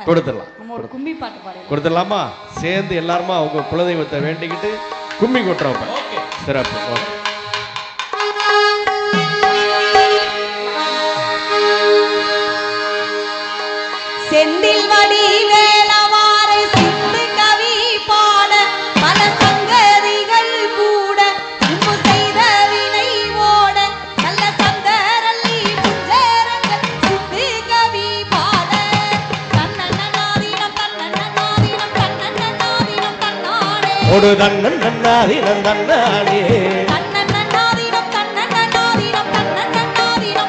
கொடுத்துடலாம். கொடுத்துடலாமா? சேர்ந்து எல்லாருமா அவங்க குலதெய்வத்தை வேண்டிக்கிட்டு கும்மி கொட்டுறோம். சிறப்பு. செந்தில் வடி வேலவாரை சிந்து கவி பாட பல சங்கதிகள் கூட உம்பு செய்த வினை ஓட நல்ல சங்கரல்லி புஞ்சரங்கள் சிந்து கவி பாட தன்னன்னாதீனம் தன்னன்னாதீனம் தன்னன்னாதீனம் தன்னாடே ஒரு தன்னன்னாதீனம்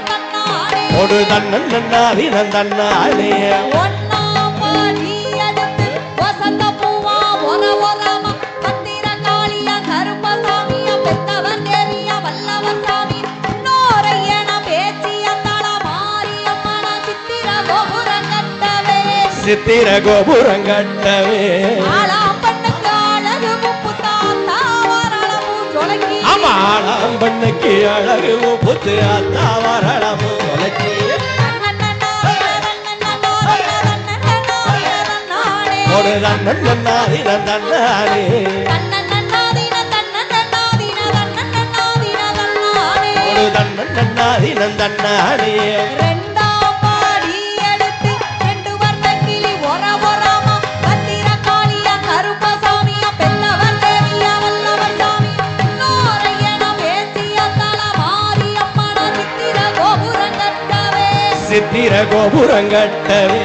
தன்னாடே ஒரு தன்னன்னாதீனம் தன்னாடே ஒன்னாம் பாடி அடுத்து வசந்த பூவா ஒரவரமா மந்திர காளியா கருப்பசாமியா பெத்தவர் தேவியா வல்லவர் சாமி நோரையன பேச்சிய தல மாரியம்மன சித்திர கோபுரங்கட்டவே சித்திர கோபுரங்கட்டவே ஆளாம்பண்ணுக்கு அழகு முப்பு தாத்தா வரளமு ஜொலக்கி ஆமா ஆளாம்பண்ணுக்கு அழகு முப்பு தாத்தா வரளமு ஜொலக்கி ஒரு தன்னன்னாதீனம் தன்னாடே ஒரு தன்னன்னாதீனம் தன்னாடே ரெண்டாம் பாடி எடுத்து ரெண்டு வர்ண கிளி ஒரவரமா மந்திர காளியா கருப்பசாமியா பெத்தவர் தேவியா வல்லவர் சாமி நோரையன பேச்சிய தல மாரியம்மன சித்திர கோபுரங்கட்டவே சித்திர கோபுரங்கட்டவே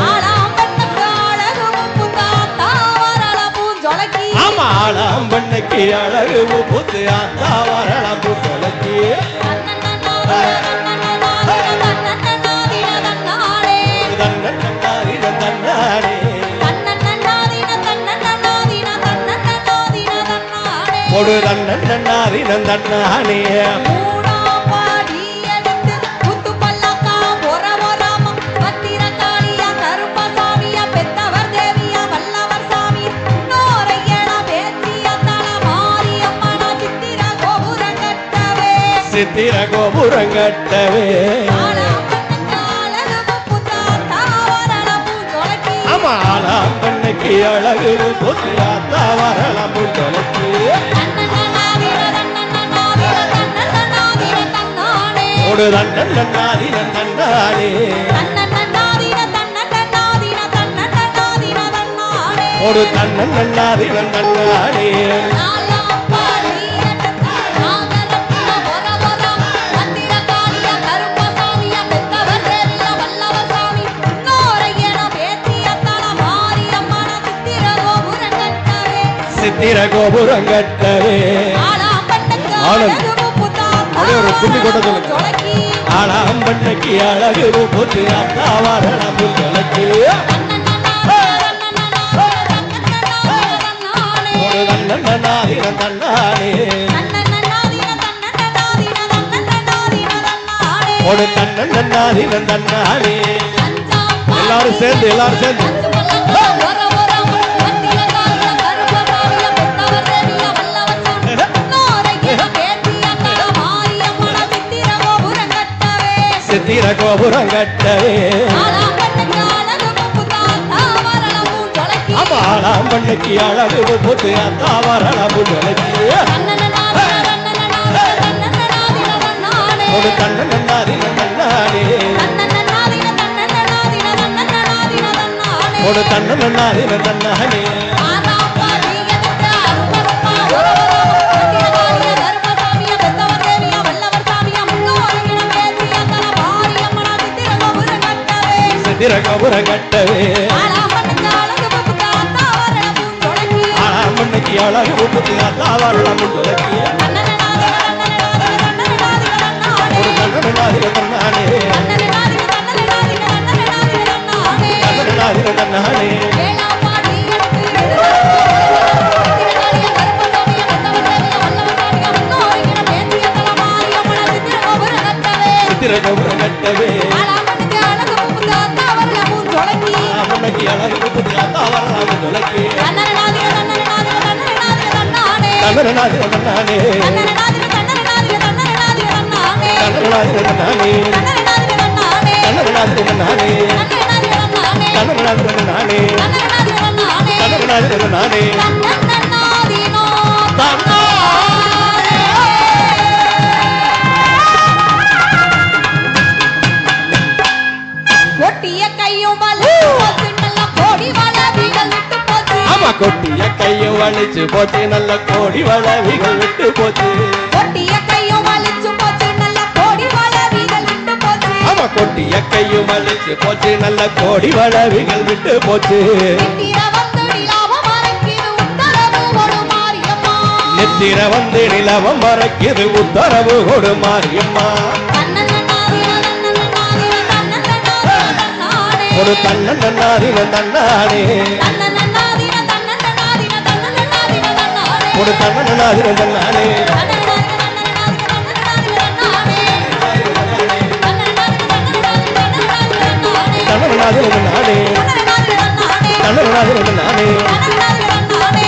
ஆளாம்பண்ணுக்கு அழகு முப்பு தாத்தா வரளமு ஜொலக்கி ஆமா ஆளாம்பண்ணுக்கு அழகு முப்பு தாத்தா வரளமு ஜொலக்கி ஒரு தன்னன்னாதீனம் தன்னாடே மூணாம் பாடி எடுத்து முத்து பல்லக்கா ஒரவரமா மந்திர காளியா கருப்பசாமியா பெத்தவர் தேவியா வல்லவர் சாமி நோரையன பேச்சிய தல மாரியம்மன சித்திர கோபுரங்கட்டவே சித்திர கோபுரங்கட்டவே ஆமா ஆளாம்பண்ணுக்கு அழகு முப்பு தாத்தா வரளமு ஜொலக்கி ஒரு தன்னன்னாதீனம் தன்னாடே ஒரு தன்னன்னாதீனம் தன்னாடே சித்திர கோபுரங்கட்டவே ஒரு கும்மி கொட்ட சொல்லுங்க ஆளாம்பண்ணுக்கு அழகு முப்பு தாத்தா வரளமு ஜொலக்கி ஒரு தன்னன்னாதீனம் தன்னாடே ஒரு தன்னன்னாதீனம் தன்னாடே எல்லாரும் சேர்ந்து சித்திர கோபுரங்கட்டவே ஆமா ஆளாம்பண்ணுக்கு அழகு முப்பு தாத்தா வரளமு ஜொலக்கி ஒரு தன்னன்னாதீனம் தன்னாடே ஒரு தன்னன்னாதீனம் தன்னாடே சித்திர கோபுரங்கட்டவே ஆளாம்பண்ணுக்கு அழகு முப்பு தாத்தா வரளமு ஜொலக்கி ஒரு தன்னன்னாதீனம் தன்னாடே தன்னன்னாதீனம் தன்னாடே சித்திர கோபுரங்கட்டவே ஆளாம்பண்ணுக்கு அழகு முப்பு தாத்தா வரளமு ஜொலக்கி தன்னன்னாதீனம் தன்னாடே தன்னன்னாதீனம் தன்னாடே நானே தன்னன்னாதீனோ தன்னானே. கொட்டிய கையும் வலு நல்ல கோடி வளவிகள் விட்டு போச்சு ஆமா கொட்டிய கையும் வலிச்சு போச்சு நல்ல கோடி வளவிகள் விட்டு போச்சு கொட்டிய கையும் வலிச்சு போச்சு நல்ல கோடி வளவிகள் விட்டு போச்சு ஆமா கொட்டிய கையும் வலிச்சு போச்சு நல்ல கோடி வளவிகள் விட்டு போச்சு நித்திர வந்து நிலாவ மறைக்குது நெத்திர வந்து நிலவம் மறைக்குது உத்தரவு ஒரு மாரியம்மா உத்தரவு கொடு மாரியம்மா ஒரு தன்னன்னாதினம் தன்னானே ஒரு தன்னன்னாதினம் தன்னானே தன்னன்னாதினம் தன்னானே தன்னன்னாதினம் தன்னானே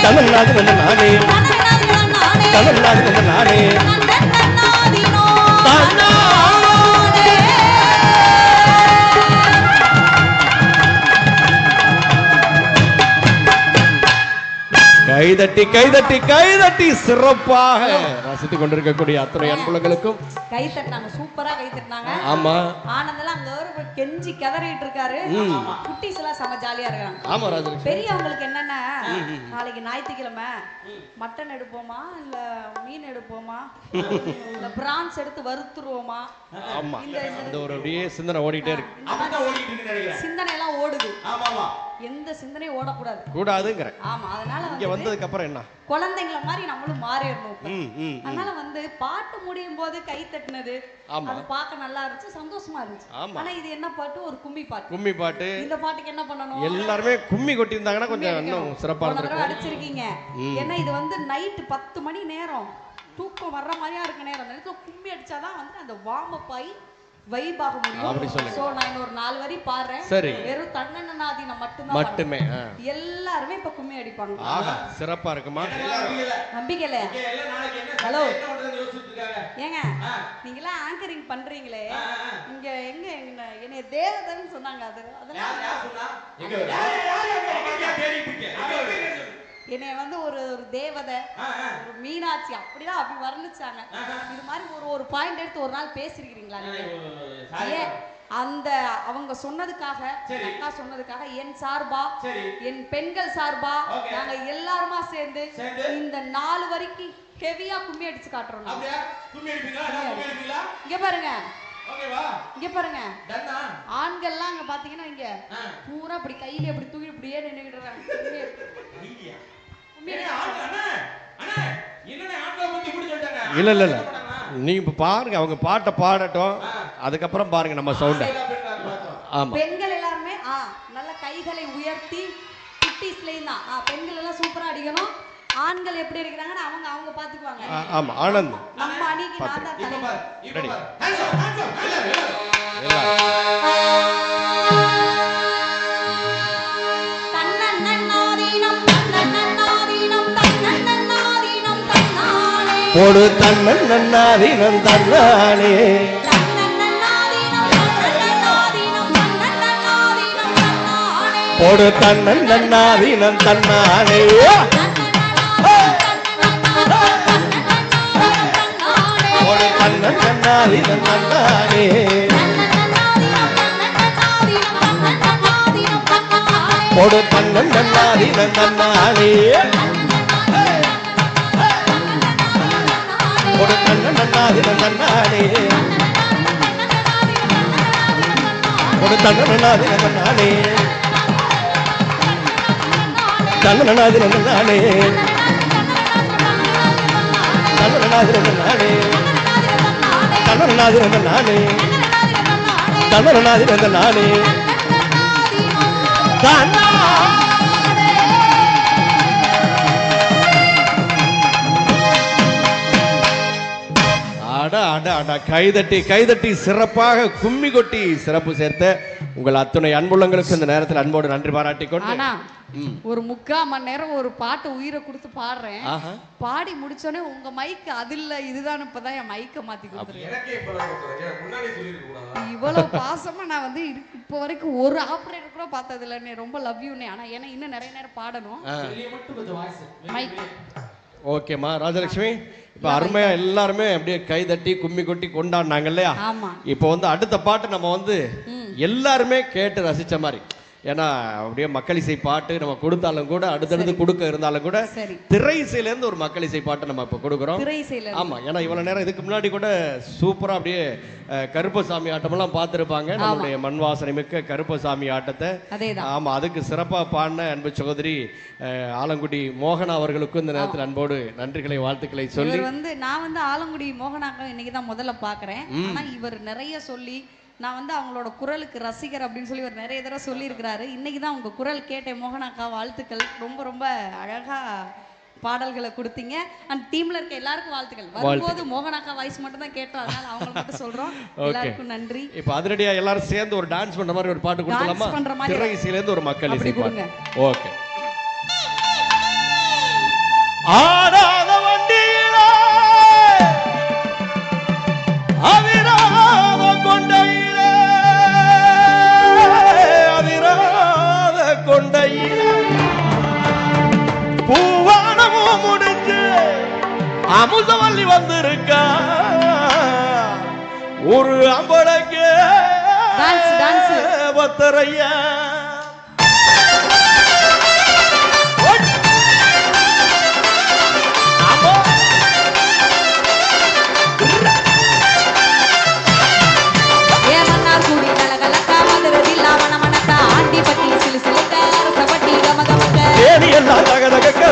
தன்னன்னாதினம் தன்னானே தன்னன்னாதினம் தன்னானே கைதட்டி கைதட்டி கைதட்டி சிறப்பாக ரசித்துக் கொண்டிருக்கக்கூடிய அத்தனை அன்புலங்களுக்கும் கை தட்டினாங்க சூப்பரா கை தட்டினாங்க ஆமா ஆனந்தெல்லாம் அங்க ஒரு கெஞ்சி கதறிட்டு இருக்காரு குட்டீஸ் எல்லாம் செம ஜாலியா இருக்காங்க ஆமா ராஜலட்சுமி பெரியவங்களுக்கு என்னன்னா நாளைக்கு ஞாயிற்றுக்கிழமை மட்டன் எடுப்போமா இல்ல மீன் எடுப்போமா இல்ல பிரான்ஸ் எடுத்து வறுத்துருவோமா ஆமா அந்த ஒரு அப்படியே சிந்தனை ஓடிட்டே இருக்கு சிந்தனை எல்லாம் ஓடுது எந்த சிந்தனையும் ஓடக்கூடாது கூடாதுங்கிற ஆமா அதனால இங்க வந்ததுக்கு அப்புறம் என்ன குழந்தைங்கள மாதிரி நம்மளும் மாறிடணும் இப்ப. ம், ம், ம். அதனால வந்து பாட்டு முடியும் போது கை தட்டினது ஆமா. அது பார்க்க நல்லா இருந்துச்சு சந்தோஷமா இருந்துச்சு ஆமா. ஆனா இது என்ன பாட்டு ஒரு கும்மி பாட்டு கும்மி பாட்டு இந்த பாட்டுக்கு என்ன பண்ணணும் எல்லாருமே கும்மி கொட்டி இருந்தாங்கன்னா கொஞ்சம் இன்னும் சிறப்பா போன தடவை இருந்திருக்கும் அடிச்சிருக்கீங்க ஏன்னா இது வந்து நைட்டு 10 மணி நேரம் தூக்கம் வர்ற மாதிரியா இருக்க நேரம் அந்த நேரத்துல கும்மி அடிச்சாதான் வந்து அந்த வார்ம் அப் ஆகி வைப் ஆக அப்படி முடியும் சொல்லுங்க. சோ நான் இன்னொரு 4 வரி பாடுறேன் சரி. வெறும் தன்னன்னாதீனம் மட்டும்தான் மட்டுமே பாடுறேன். எல்லாருமே இப்ப கும்மி அடிப்பாங்க ஆஹா சிறப்பா இருக்குமா நம்பிக்கை இல்லையா ஹலோ ஏங்க நீங்க எல்லாம் ஆங்கரிங் பண்றீங்களே இங்க எங்க என்னைய தேவதைன்னு சொன்னாங்க அது என்னைய வந்து ஒரு தேவதை ஒரு மீனாட்சி அப்படிதான் அப்படி வர்ணிச்சாங்க இது மாதிரி ஒரு பாயிண்ட் எடுத்து ஒரு நாள் பேசிருக்கீங்களா நீங்க ஏன் அந்த அவங்க சொன்னதுக்காக அக்கா சொன்னதுக்காக என் சார்பா என் பெண்கள் சார்பா நாங்க எல்லாருமா சேர்ந்து இந்த 4 வரைக்கும் ஹெவியா கும்மி அடிச்சு காட்டுறோம் இங்க பாருங்க இங்க பாருங்க ஆண்கள்லாம் அங்க பாத்தீங்கன்னா இங்க பூரா இப்படி கையில இப்படி தூக்கி இப்படியே நின்னுகிட்டு இருக்காங்க இல்ல இல்ல இல்ல நீங்க இப்ப பாருங்க அவங்க பாட்டை பாடட்டும் அதுக்கப்புறம் பாருங்க நம்ம சவுண்ட ஆமா பெண்கள் எல்லாருமே நல்ல கைகளை உயர்த்தி குட்டீஸ்லயும் தான் பெண்கள் எல்லாம் சூப்பரா அடிக்கணும் ஆண்கள் எப்படி அடிக்கிறாங்கன்னு அவங்க பாத்துக்குவாங்க ஆமா ஆனந்த் நம்ம அணிக்கு நான் தான் தலைவர் ரெடி போடு தன்னன்னாதீனம் தன்னானே போடு தன்னன்னாதீனம் தன்னானே போடு தன்னன்னாதீனம் தன்னானே போடு தன்னன்னாதீனம் தன்னானே போடு தன்னன்னாதீனம் தன்னானே போடு தன்னன்னாதீனம் தன்னானே தன்னன்னாதீனம் தன்னானே தன்னன்னாதீனம் தன்னானே தன்னன்னாதீனம் தன்னானே தன்னன்னாதீனம் தன்னானே தன்னா அட அட அட கைதட்டி கைதட்டி சிறப்பாக கும்மி கொட்டி சிறப்பு சேர்த்த உங்கள் அத்துணை அன்புள்ளங்களுக்கு இந்த நேரத்தில் அன்போடு நன்றி பாராட்டிக்கொண்டு ஆனா ஒரு 3/4 மணி நேரம் ஒரு பாட்டு உயிரை கொடுத்து பாடுறேன். பாடி முடிச்சோடனே உங்க மைக் அது இல்ல இதுதான், இப்பதான் என் மைக்க மாத்தி கொடுத்துருக்கேன். இவ்வளவு பாசமா நான் வந்து இப்போ வரைக்கும் ஒரு ஆபரேட்டர் கூட பார்த்தது இல்லைன்னு. ரொம்ப லவ் யூனே. ஆனா ஏன்னா இன்னும் நிறைய நேரம் பாடணும். மைக் ஓகேம்மா ராஜலட்சுமி. இப்ப அருமையா எல்லாருமே அப்படியே கை தட்டி கும்மி கொட்டி கொண்டாடினாங்க இல்லையா? இப்போ வந்து அடுத்த பாட்டு நம்ம வந்து எல்லாருமே கேட்டு ரசிச்ச மாதிரி, ஏன்னா அப்படியே மக்கள் இசை பாட்டு நம்ம கொடுத்தாலும் கூட அடுத்தடுத்து கொடுக்க இருந்தாலும் கூட திரை இசையில இருந்து ஒரு மக்கள் இசை பாட்டு நம்ம இப்ப கொடுக்குறோம். ஆமா, ஏன்னா இவ்வளவு நேரம் இதுக்கு முன்னாடி கூட சூப்பரா அப்படியே கருப்பசாமி ஆட்டமெல்லாம் பார்த்துருப்பாங்க. நம்மளுடைய மண் வாசனை மிக்க கருப்பசாமி ஆட்டத்தை. ஆமா, அதுக்கு சிறப்பா பாடின அன்பு சகோதரி ஆலங்குடி மோகனா அவர்களுக்கும் இந்த நேரத்தில் அன்போடு நன்றிகளை வாழ்த்துக்களை சொல்லி வந்து நான் வந்து ஆலங்குடி மோகனாக்க இன்னைக்கு தான் முதல்ல பாக்குறேன். ஆனா இவர் நிறைய சொல்லி நான் வந்து அவங்களோட குரலுக்கு ரசிகர் அப்படின்னு சொல்லி ஒரு நிறைய தடவை சொல்லியிருக்கிறாரு. இன்னைக்கு தான் உங்க குரல் கேட்டேன் மோகனாக்கா. வாழ்த்துக்கள். ரொம்ப ரொம்ப அழகா பாடல்களை கொடுத்தீங்க. அந்த டீம்ல இருக்க எல்லாருக்கும் வாழ்த்துக்கள். வரும்போது மோகனாக்கா வாய்ஸ் மட்டும் தான் கேட்டோம், அதனால அவங்களுக்கு மட்டும் சொல்றோம். எல்லாருக்கும் நன்றி. இப்போ அதிரடியா எல்லாரும் சேர்ந்து ஒரு டான்ஸ் பண்ற மாதிரி ஒரு பாட்டு கொடுக்கலாமா? திரை இசையில இருந்து ஒரு மக்கள் இசை பாட்டு. ஓகே. ஆடாத வண்டியில அவிராத கொண்டையில அவிராத கொண்டையில பூவானமும் முடிஞ்சு அமுதவல்லி வந்திருக்கா ஒரு அம்பளக்கு பத்தரையா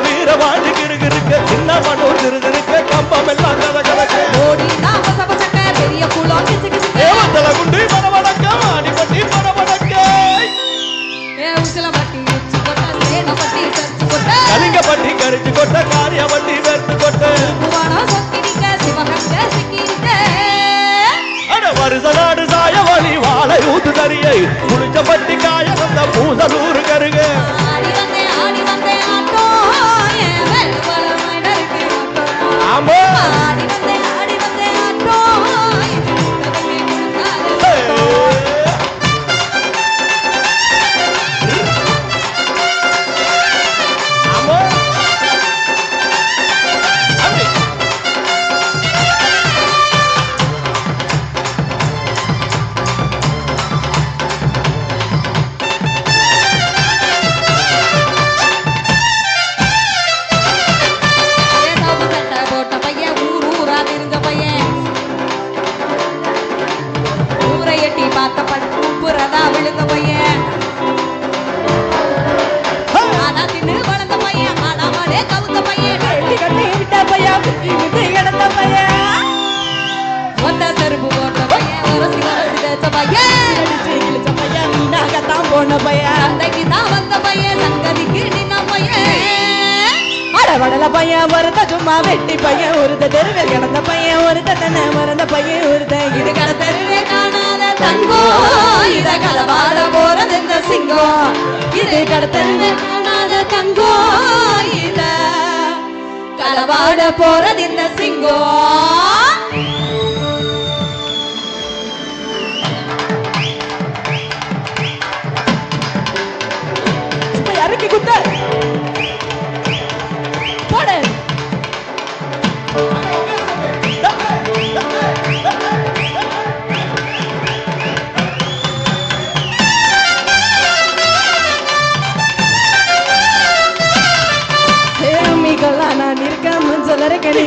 வீரவாண்டி கிருகிருக்க சின்ன மனோர் திருதிருக்க கம்பம் எல்லாம் கதகதக்க ஓடி நாம சபசக்க பெரிய குளம் கிசுகிசுக்க குண்டி பரவடக்க ஆடிப்பட்டி பரவடக்க உசிலப்பட்டி உச்சி கொட்ட சேனப்பட்டி சர்ச்சு கொட்ட கலிங்கப்பட்டி கரிச்சு கொட்ட காரியப்பட்டி வெறுத்து கொட்ட புவானா சொக்கிடிக்க சிவகங்க சிக்கிடிக்க அட வருஷ நாடு சாய வழி வாழை ஊத்து தரியை புளிச்சப்பட்டி காய வந்த பூசலூர் கருக ஆடி வந்தே ஆட்டோ ஆடி வந்தே ஆட்டோ வடல பையன் ஒருத்த சும்மா வெட்டி பையன் ஒருத்த தெருவில் கிடந்த பையன் ஒருத்த தன்னை மறந்த பையன் ஒருத்த இது கட தெருவே காணாத தங்கம் இத கலவாட போறது இந்த சிங்கம் இது கட தெருவே காணாத தங்கம் இத கலவாட போறது இந்த சிங்கம் யாருக்கு குத்த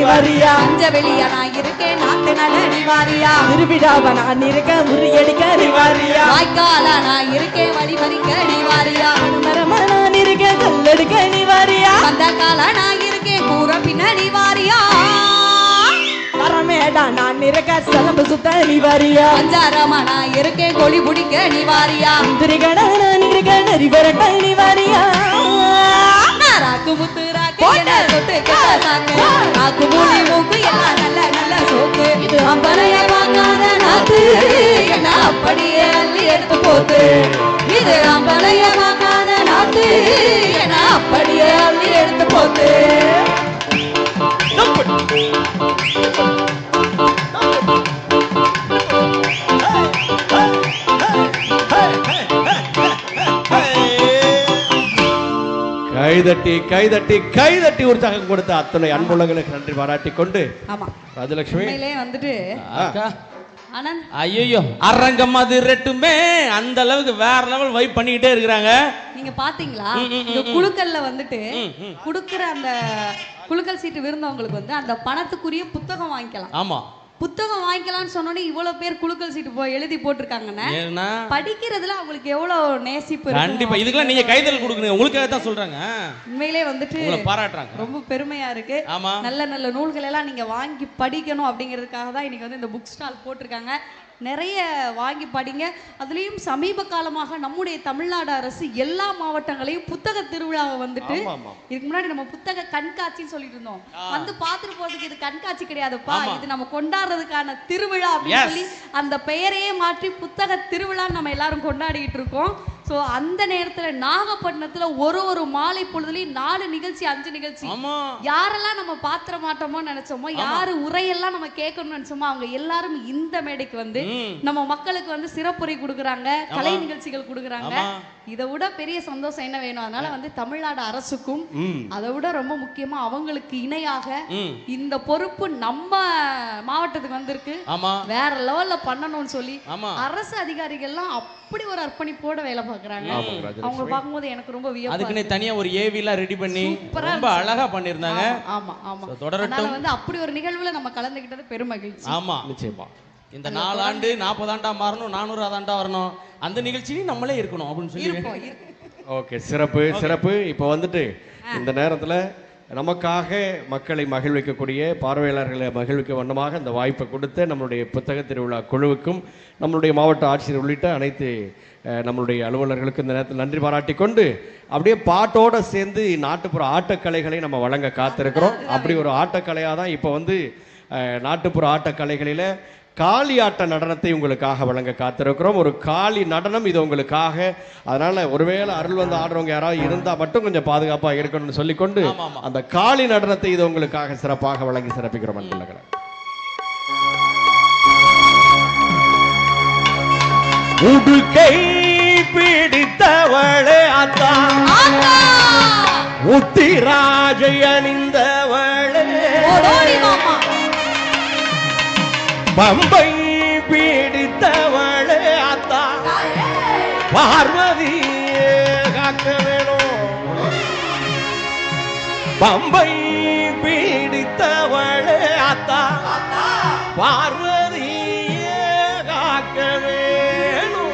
வாரியா அஞ்ச வெளியா நான் இருக்கேன் நாட்டு நல நீ வாரியா திருவிடாவ நான் இருக்கேன் முறியடிக்க நீ வாரியா வாய்க்கால நான் இருக்கேன் வழி மறிக்க நீ வாரியா மரமா நான் இருக்கேன் கல்லெடுக்க நீ வாரியா அந்த கால நான் இருக்கேன் கூற பின்ன நீ வாரியா வரமேடா நான் இருக்க செலம்பு சுத்த நீ வாரியா அஞ்சாரமா நான் இருக்கேன் கொடி பிடிக்க நீ வாரியா திரிகடா நான் இருக்கேன் நரி வரட்ட நீ வாரியா ராக்கு முத்து ராக்கு என்ன சொட்டு கேட்டாங்க ராக்கு மூடி மூக்கு எல்லாம் நல்ல நல்ல சோக்கு இது அம்பரைய வாங்காத நாக்கு என்ன அப்படியே அள்ளி எடுத்து போ போத்து இது அம்பளைய வாங்காத நாத்து என அப்படியே அள்ளி எடுத்து போத்து கைதட்டி கைதட்டி கைதட்டி உற்சாகம் கொடுத்த அத்தனை அன்புள்ளங்களுக்கு நன்றி பாராட்டி கொண்டு ஆமா ராஜலட்சுமி வந்துட்டு ஐயோ அரங்கம் அது ரெட்டுமே அந்த அளவுக்கு வேற லெவல் வைப் பண்ணிக்கிட்டே இருக்கிறாங்க. நீங்க பாத்தீங்களா இந்த குழுக்கள்ல வந்துட்டு குடுக்குற அந்த குழுக்கள் சீட்டு விருந்தவங்களுக்கு வந்து அந்த பணத்துக்குரிய புத்தகம் வாங்கிக்கலாம். ஆமா புத்தகம் வாங்கிக்கலாம்னு சொன்னோன்னே இவ்வளவு பேர் குழுக்கள் சீட்டு எழுதி போட்டிருக்காங்கன்னா படிக்கிறதுல அவங்களுக்கு எவ்வளவு நேசிப்பு. கண்டிப்பா இதுக்கெல்லாம் நீங்க கைதல் கொடுக்கணும், உங்களுக்காக தான் சொல்றாங்க. உண்மையிலே வந்துட்டு பாராட்டுறாங்க, ரொம்ப பெருமையா இருக்கு. நல்ல நல்ல நூல்கள் எல்லாம் நீங்க வாங்கி படிக்கணும் அப்படிங்கிறதுக்காக தான் இன்னைக்கு வந்து இந்த புக் ஸ்டால் போட்டிருக்காங்க. நிறைய வாங்கி படிங்க. அதுலயும் சமீப காலமாக நம்முடைய தமிழ்நாடு அரசு எல்லா மாவட்டங்களையும் புத்தக திருவிழாவை வந்துட்டு இதுக்கு முன்னாடி நம்ம புத்தக கண்காட்சின்னு சொல்லிட்டு இருந்தோம். வந்து பார்த்துட்டு போறதுக்கு இது கண்காட்சி கிடையாதுப்பா, இது நம்ம கொண்டாடுறதுக்கான திருவிழா அப்படின்னு சொல்லி அந்த பெயரையே மாற்றி புத்தக திருவிழான்னு நம்ம எல்லாரும் கொண்டாடிட்டு இருக்கோம். ஸோ அந்த நேரத்தில் நாகப்பட்டினத்தில் ஒரு மாலை பொழுதுலையும் 4 நிகழ்ச்சி 5 நிகழ்ச்சி யாரெல்லாம் நம்ம பாத்திர மாட்டோமோ நினைச்சோமோ, யாரு உரையெல்லாம் நம்ம கேட்கணும்னு நினைச்சோமோ அவங்க எல்லாரும் இந்த மேடைக்கு வந்து நம்ம மக்களுக்கு வந்து சிறப்புரை கொடுக்குறாங்க, கலை நிகழ்ச்சிகள் கொடுக்குறாங்க. இதை விட பெரிய சந்தோஷம் என்ன வேணும்? அதனால வந்து தமிழ்நாடு அரசுக்கும் அதை விட ரொம்ப முக்கியமா அவங்களுக்கு இணையாக இந்த பொறுப்பு நம்ம மாவட்டத்துக்கு வந்திருக்கு. வேற லெவல்ல பண்ணணும்னு சொல்லி அரசு அதிகாரிகள்லாம் அப்படி ஒரு அர்ப்பணிப்போட வேலை பார்க்கறாங்க. அவங்க பார்க்கும்போது எனக்கு ரொம்ப வியப்பா. அதுக்குனே தனியா ஒரு ஏவிலாம் ரெடி பண்ணி ரொம்ப அழகா பண்ணிருந்தாங்க. ஆமா ஆமா தொடரட்டும். வந்து அப்படி ஒரு நிகழ்வுல நம்ம கலந்துக்கிட்டது பெருமகிழ்ச்சி. ஆமா நிச்சயமா. இந்த 4 ஆண்டு 40 ஆண்டா மாறணும், 400 ஆண்டா வரணும், அந்த நிகழ்ச்சியிலும் நம்மளே இருக்கணும் அப்படின்னு சொல்லி. ஓகே, சிறப்பு சிறப்பு. இப்போ வந்துட்டு இந்த நேரத்தில் நமக்காக மக்களை மகிழ்விக்கக்கூடிய பார்வையாளர்களை மகிழ்விக்க வண்ணமாக இந்த வாய்ப்பை கொடுத்த நம்மளுடைய புத்தக திருவிழா குழுவுக்கும் நம்மளுடைய மாவட்ட ஆட்சியர் உள்ளிட்ட அனைத்து நம்மளுடைய அலுவலர்களுக்கும் இந்த நேரத்தில் நன்றி பாராட்டி கொண்டு அப்படியே பாட்டோடு சேர்ந்து நாட்டுப்புற ஆட்டக்கலைகளை நம்ம வழங்க காத்திருக்கிறோம். அப்படி ஒரு ஆட்டக்கலையாக தான் இப்போ வந்து நாட்டுப்புற ஆட்டக்கலைகளில் காளி ஆட்ட நடனத்தை உங்களுக்காக வழங்க காத்திருக்கிறோம். ஒரு காளி நடனம் இது உங்களுக்காக. அதனால ஒருவேளை அருள் வந்து ஆடுறவங்க யாராவது இருந்தால் மட்டும் கொஞ்சம் பாதுகாப்பாக இருக்கணும்னு சொல்லிக்கொண்டு அந்த காளி நடனத்தை இது உங்களுக்காக சிறப்பாக வழங்கி சிறப்பிக்கிறோம். அன்புள்ளங்களை உடுக்கை பிடித்தவளே அத்தா, உத்திராஜை அணிந்தவளே, பம்பை பீடித்தவளே அத்தா, பார்வதி காக்க வேணும். பம்பை பீடித்தவளே அத்தா, பார்வதி காக்க வேணும்.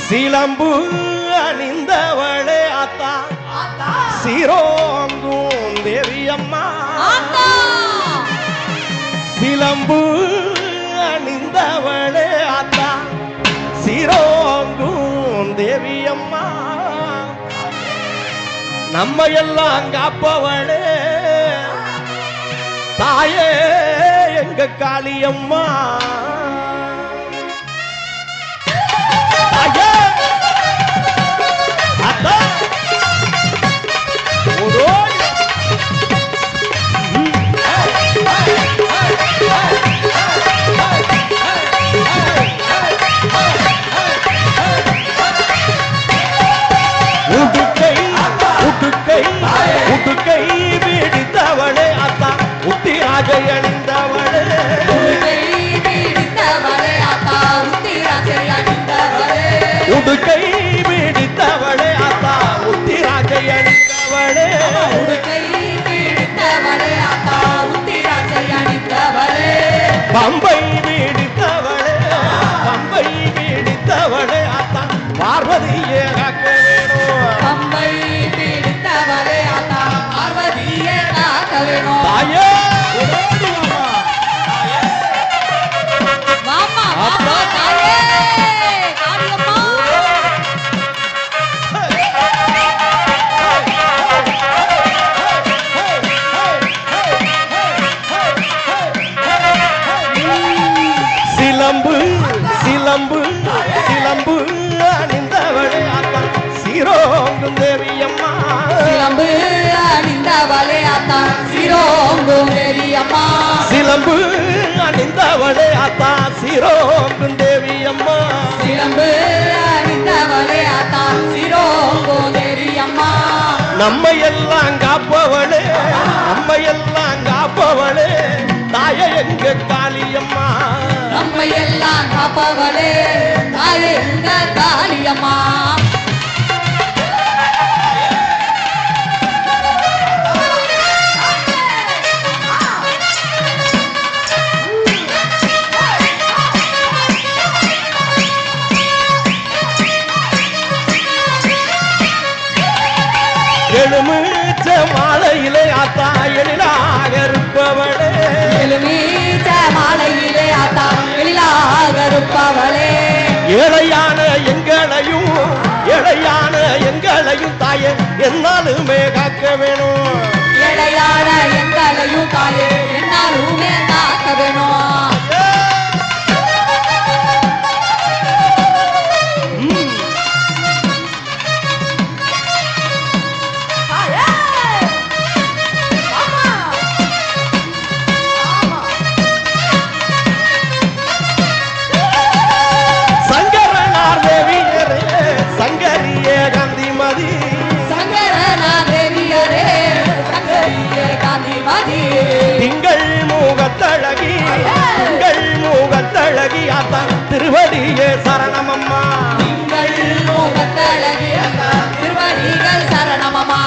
சிலம்பு அணிந்தவளே அத்தா, சிரோங்கும் தேவியம்மா, சிலம்பு அணிந்தவளே அத்தா, சிரோங்கும் தேவியம்மா, நம்ம எல்லாம் காப்பவளே தாயே எங்க காளியம்மா. உடுக்கை பிடித்தவளே அத்தா, உத்திராஜை அணிந்தவளே, உடுக்கை பிடித்தவளே அத்தா, உத்திராஜை அணிந்தவளே, பம்பை பிடித்தவளே, பம்பை பிடித்தவளே அத்தா, பார்வதியே காக்க வேணும். பம்பை பிடித்தவளே அத்தா, பார்வதியே காக்க வேணும். தாயே சிலம்பு சிலம்பு சிரோங்கும் தேவி அம்மா சிலம்பு அணிந்தவளே ஆத்தா சிரோங்கும் தேவி அம்மா சிலம்பு அணிந்தவளே ஆத்தா சிரோங்கும் தேவி அம்மா சிலம்பு அணிந்தவளே ஆத்தா சிரோங்கும் தேவி அம்மா நம்ம எல்லாம் காப்பவளே நம்ம எல்லாம் காப்பவளே தாய எங்க காளியம்மா நம்ம எல்லாம் காப்பவளே தாய எங்க காளியம்மா எழுமிச்ச மாலையிலே ஆத்தா எழிலாக இருப்பவளே எழுமீச்ச மாலையிலே ஆத்தா எழிலாக இருப்பவளே ஏழையான எங்களையும் தாயே என்னாலுமே காக்க வேணும் ஏழையான எங்களையும் தாயே என்னாலுமே காக்க வேணும் திங்கள் மூகத்தழகி ஆத்தா திருவடியே சரணமம்மா திங்கள் மூகத்தழகி ஆத்தா திருவடிகள் சரணமம்மா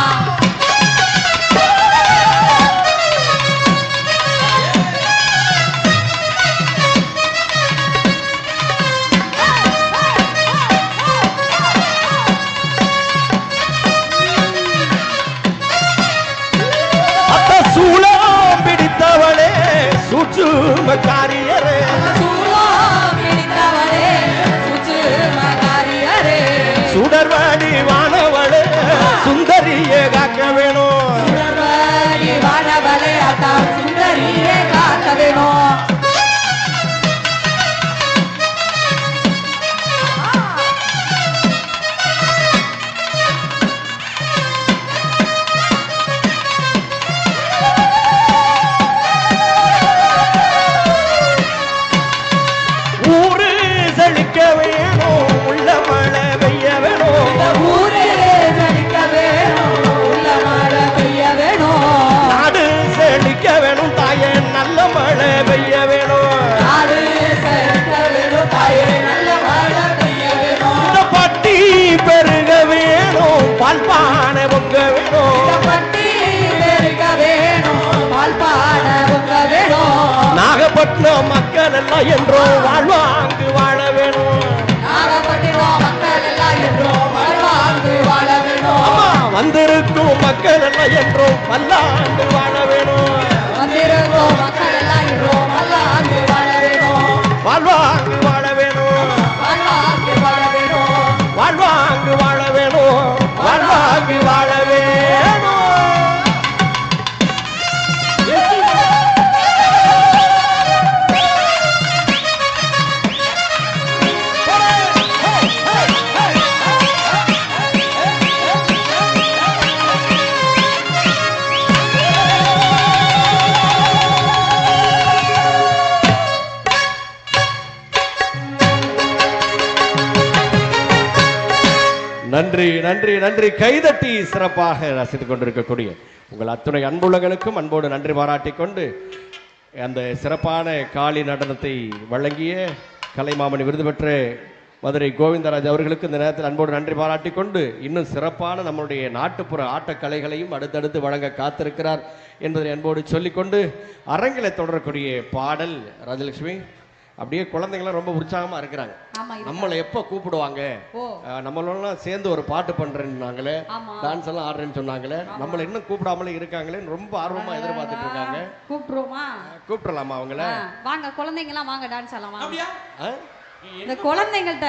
காரியரே சுடர்வாடி வானவளே சுந்தரியே காக்க வேணும் வானவளே அத்தா சுந்தரியே காக்க வேணும் பால்பானை பொங்க வேணும் நாகப்பட்டினம் மக்கள் எல்லாம் என்றோ வாழ்வாங்கு வாழ வேணும் அம்மா வந்திருக்கும் மக்கள் எல்லாம் என்றோ பல்லாண்டு வாழ வேணும் வாழ்வாங்கு வாழ வேணும் வாழ்வாங்கு வாழ வேணும் வாழ்வாங்கு வாழ வேணும் நன்றி நன்றி நன்றி கைதட்டி சிறப்பாக ரசித்துக் கொண்டிருக்கக்கூடிய உங்கள் அத்துணை அன்புள்ளங்களுக்கும் அன்போடு நன்றி பாராட்டி கொண்டு அந்த சிறப்பான காளி நடனத்தை வழங்கிய கலைமாமணி விருது பெற்ற மதுரை கோவிந்தராஜ் அவர்களுக்கு இந்த நேரத்தில் அன்போடு நன்றி பாராட்டி கொண்டு இன்னும் சிறப்பான நம்முடைய நாட்டுப்புற ஆட்டக்கலைகளையும் அடுத்தடுத்து வழங்க காத்திருக்கிறார் என்பதை அன்போடு சொல்லிக்கொண்டு அரங்கில் தொடரக்கூடிய பாடல் ராஜலட்சுமி அப்படியே குழந்தைங்களாம் ரொம்ப உற்சாகமா இருக்கிறாங்க. நம்மளை எப்ப கூப்பிடுவாங்க, நம்மளெல்லாம் சேர்ந்து ஒரு பாட்டு பண்றேன்னாங்களே, டான்ஸ் எல்லாம் ஆடுறேன்னு சொன்னாங்களே, நம்மளை இன்னும் கூப்பிடாமலே இருக்காங்களேன்னு ரொம்ப ஆர்வமா எதிர்பார்த்துட்டு இருக்காங்க. கூப்பிடுறோமா? கூப்பிடலாமா அவங்கள? வாங்க குழந்தைங்க எல்லாம் வாங்க, டான்ஸ் ஆடலாம் வாங்க. இந்த குழந்தைங்கள்ட்ட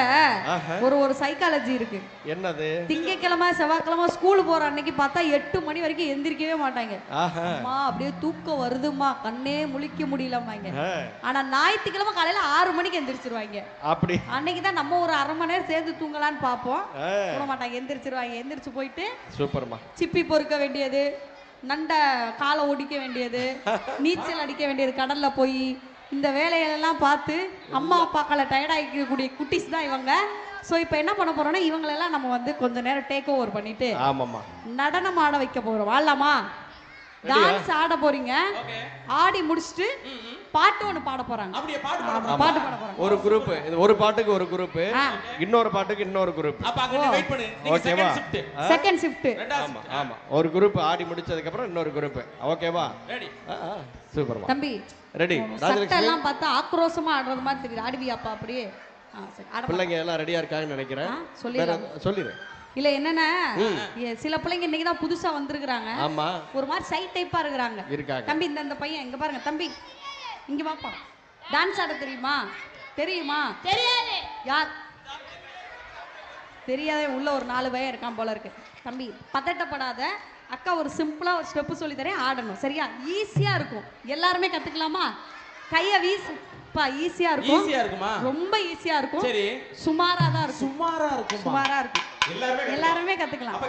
ஒரு சைக்காலஜி இருக்கு. என்னது? திங்கக்கிழமை செவ்வாய்க்கிழமை ஸ்கூல் போற அன்னைக்கு பார்த்தா 8 மணி வரைக்கும் எந்திரிக்கவே மாட்டாங்க. அம்மா அப்படியே தூக்கம் வருதுமா, கண்ணே முழிக்க முடியலம்மாங்க. ஆனா ஞாயிற்றுக்கிழமை காலையில 6 மணிக்கு எந்திரிச்சிருவாங்க. அப்படி அன்னைக்கு தான் நம்ம ஒரு அரை மணி நேரம் சேர்ந்து தூங்கலான்னு பார்ப்போம். போட மாட்டாங்க, எந்திரிச்சிருவாங்க. எந்திரிச்சு போயிட்டு சூப்பர்மா சிப்பி பொறுக்க வேண்டியது, நண்டை காலை ஒடிக்க வேண்டியது, நீச்சல் அடிக்க வேண்டியது கடல்ல போய், இந்த வேலையெல்லாம் பார்த்து அம்மா அப்பாக்களை டயர்டாகிக்கக்கூடிய குட்டிஸ் தான் இவங்க. ஸோ இப்போ என்ன பண்ண போறோம்னா இவங்களெல்லாம் நம்ம வந்து கொஞ்ச நேரம் டேக் ஓவர் பண்ணிட்டு நடனம் ஆட வைக்க போறோம். ஆடலாமா? டான்ஸ் ஆட போறீங்க. ஆடி முடிச்சிட்டு பாட்டு ஒன்று பாட போறாங்க. பாட்டு பாட போறாங்க. ஒரு குரூப், ஒரு பாட்டுக்கு ஒரு குரூப், இன்னொரு பாட்டுக்கு இன்னொரு குரூப். ஓகேவா? Second shift. ஆமா ஆமா, ஒரு குரூப் ஆடி முடிச்சதுக்கு அப்புறம் இன்னொரு குரூப். ஓகேவா? ரெடி? சூப்பர்மா தம்பி. ரெடி? ராஜலட்சுமி எல்லாம் பார்த்தா ஆக்ரோஷமா ஆடுறது மாதிரி தெரியுது. ஆடுவியாப்பா அப்படியே? பிள்ளைங்க எல்லாம் ரெடியா இருக்காங்கன்னு நினைக்கிறேன். சொல்லிடு. இல்ல என்னன்னா சில பிள்ளைங்க இன்னைக்கு தான் புதுசா வந்திருக்காங்க. ஆமா, ஒரு மாதிரி சை டைப்பா இருக்காங்க. தம்பி இந்த பையன் இங்க பாருங்க தம்பி, இங்க வாப்பா. டான்ஸ் ஆட தெரியுமா? தெரியுமா? தெரியாது. யார் தெரியாத? உள்ள ஒரு 4 பையன் இருக்கான் போல இருக்கு. தம்பி பதட்டப்படாத, அக்கா ஒரு சிம்பிளா ஒரு ஸ்டெப் சொல்லி தரேன், ஆடணும் சரியா? ஈஸியா இருக்கும், எல்லாருமே கத்துக்கலாமா? கைய வீசு. ஈஸியா இருக்கும். ஈஸியா இருக்குமா? ரொம்ப ஈஸியா இருக்கும். சரி, சுமாரா தான் இருக்கும். சுமாரா இருக்கும். எல்லாருமே கத்துக்கலாம்.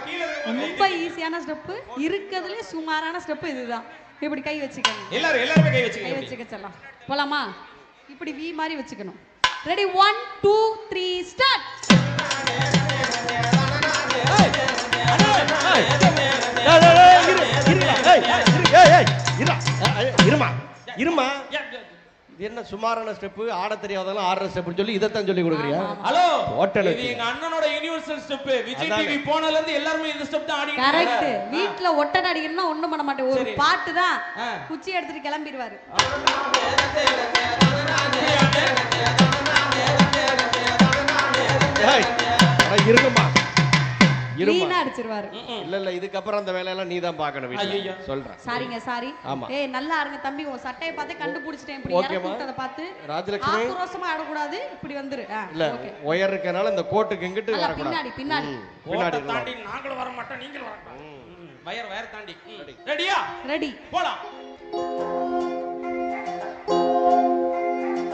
ரொம்ப ஈஸியான ஸ்டெப் இருக்குதுல, சுமாரான ஸ்டெப் இதுதான். இப்படி கை வச்சுக்கணும். எல்லாருமே கை வச்சுக்க சொல்லலாம். போலாமா? இப்படி வி மாதிரி வச்சுக்கணும். ரெடி? 1 2 3 ஸ்டார்ட். இருமா, இது என்ன சுமாரான ஸ்டெப்? ஆட தெரியாதவங்க ஆடுற ஸ்டெப்னு சொல்லி இதைத்தான் சொல்லி கொடுக்குறியா? ஹலோ ஹோட்டல், இது எங்க அண்ணனோட யுனிவர்சல் ஸ்டெப். விஜய் டிவி போனல இருந்து எல்லாரும் இந்த ஸ்டெப் தான் ஆடிட்டு இருக்காங்க. கரெக்ட். வீட்ல ஒட்டட அடிக்கணும்னா ஒண்ணும் பண்ண மாட்டேன், ஒரு பாட்டு தான். குச்சி எடுத்துட்டு கிளம்பிடுவாரு. இருக்குமா? நீனா அடிச்சிருவாரு. இல்ல இதுக்கு அப்புறம் அந்த வேலையெல்லாம் நீ தான் பார்க்கணும். ஐயோ சொல்றேன். சாரிங்க சாரி. ஏய் நல்லா இருங்க தம்பி, உன் சட்டையை பார்த்து கண்டுபிடிச்சிட்டேன். இப்படி இறக்குறத பார்த்து ராஜலட்சுமி ஆக்ரோஷமா ஆட கூடாது, இப்படி வந்துரு. இல்ல ஒயர் இருக்கனால இந்த கோட்டுக்கு எங்கிட்டு வர கூடாது. பின்னாடி தாண்டி நாங்களும் வர மாட்டோம், நீங்களும் வர மாட்டோம். வயர் தாண்டி. ரெடியா? ரெடி, போலாம்.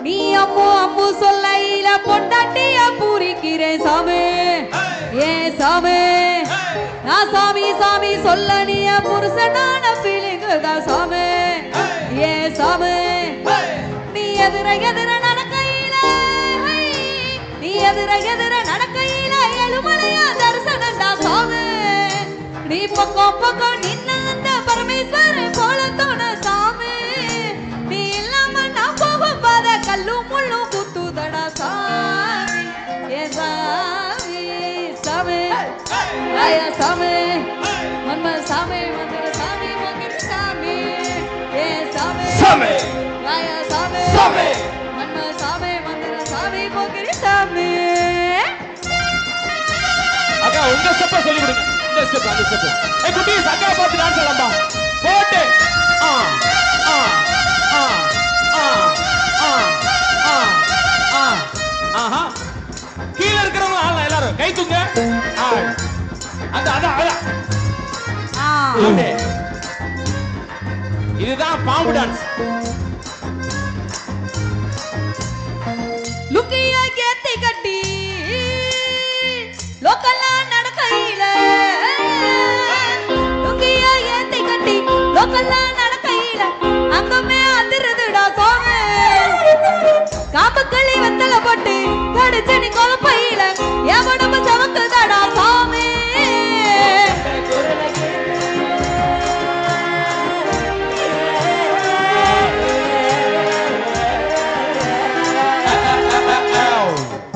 நீ அம்மு அம்மு சொல்லையில பொண்டாட்டியா பூரிக்கிறேன் சாமி. ஏ சாமி, நான் சாமி சாமி சொல்ல நீ புருஷனான ஃபீலிங் தான் சாமி. ஏ சாமி, நீ எதிர நடக்கையில, நீ எதிர நடக்கையில எழுமலையா தரிசனண்டா சாமி. நீ பக்கம் நின்ன அந்த பரமேஸ்வரன் போல தோண சாமி. நீ இல்லாம நான் போகும் பாத கல்லும் முள்ளும் குத்துதடா சாமி. ஏ சாமி சாமி, ராயா சாமி, மன்ம சாமி, மந்திர சாமி, மகிழ சாமி. ஏ சாமி சாமி, ராயா சாமி, மன்ம சாமி, மந்திர சாமி, மகிழ சாமி. அக்கா உங்க ஸ்டெப்ப சொல்லி கொடுங்க. இந்த ஸ்டெப், அந்த ஸ்டெப். ஏ குட்டீஸ், அக்கா பார்த்து டான்ஸ் ஆடலாம்பா. போடு. ஆஹா, கீழ இருக்கிறவங்க ஆள எல்லாரும் கை தூங்க. இதுதான் பாம்பு டான்ஸ். லுக்கியா கேத்தி கட்டி லோக்கலா நடக்கையில, லுக்கியா ஏத்தி கட்டி லோக்கலா நடக்கையில அங்கமே அதிருதுடா சோமே. காம்பக்களி வத்தல போட்டு கடிச்சனி கொலப்பையில எவனம சவக்குதடா சாமி.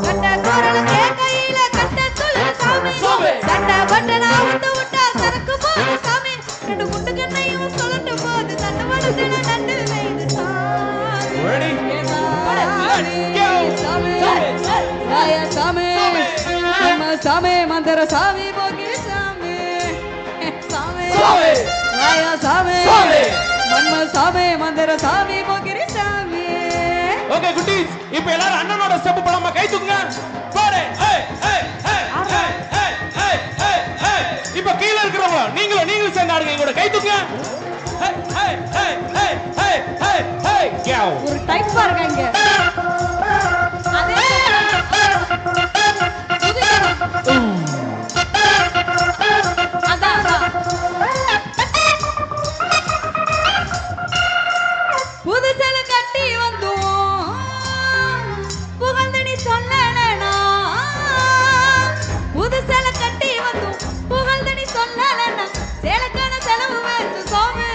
கட்ட குரல் கேக்கையில கட்ட துளு சாமி. சட்ட பட்டனா வந்து விட்டா சரக்கு போது சாமி. ரெண்டு குண்டு கண்ணையும் சொல்லட்டு போது தட்டு வடத்துல நண்டு வைது சாமி. சாமி சாமி, மந்திர சாமி, போகி சாமி. சாமி ராயா சாமி, மன்ம சாமி, மந்திர சாமி, போகிரி சாமி. ஓகே குட்டி இப்போ எல்லாரும் அண்ணனோட ஸ்டெப் போலாமா கை தூக்குங்க போடு ஏய் ஏய் ஏய் ஏய் ஏய் ஏய் ஏய் இப்போ கீழ இருக்கறவங்க நீங்களும் சேர்ந்து ஆடுங்க எங்கூட கை தூக்குங்க ஏய் ஏய் ஏய் ஏய் ஏய் ஏய் ஏய் கேவ் ஒரு டைப் பாருங்க இங்க அதே புதுசல கட்டி வந்தோம் புகழ்ந்தடி சொல்லலனா புதுசல கட்டி வந்தோம் புகழ்ந்தடி சொல்லலனா சேலக்கான செலவு வேறு சோமே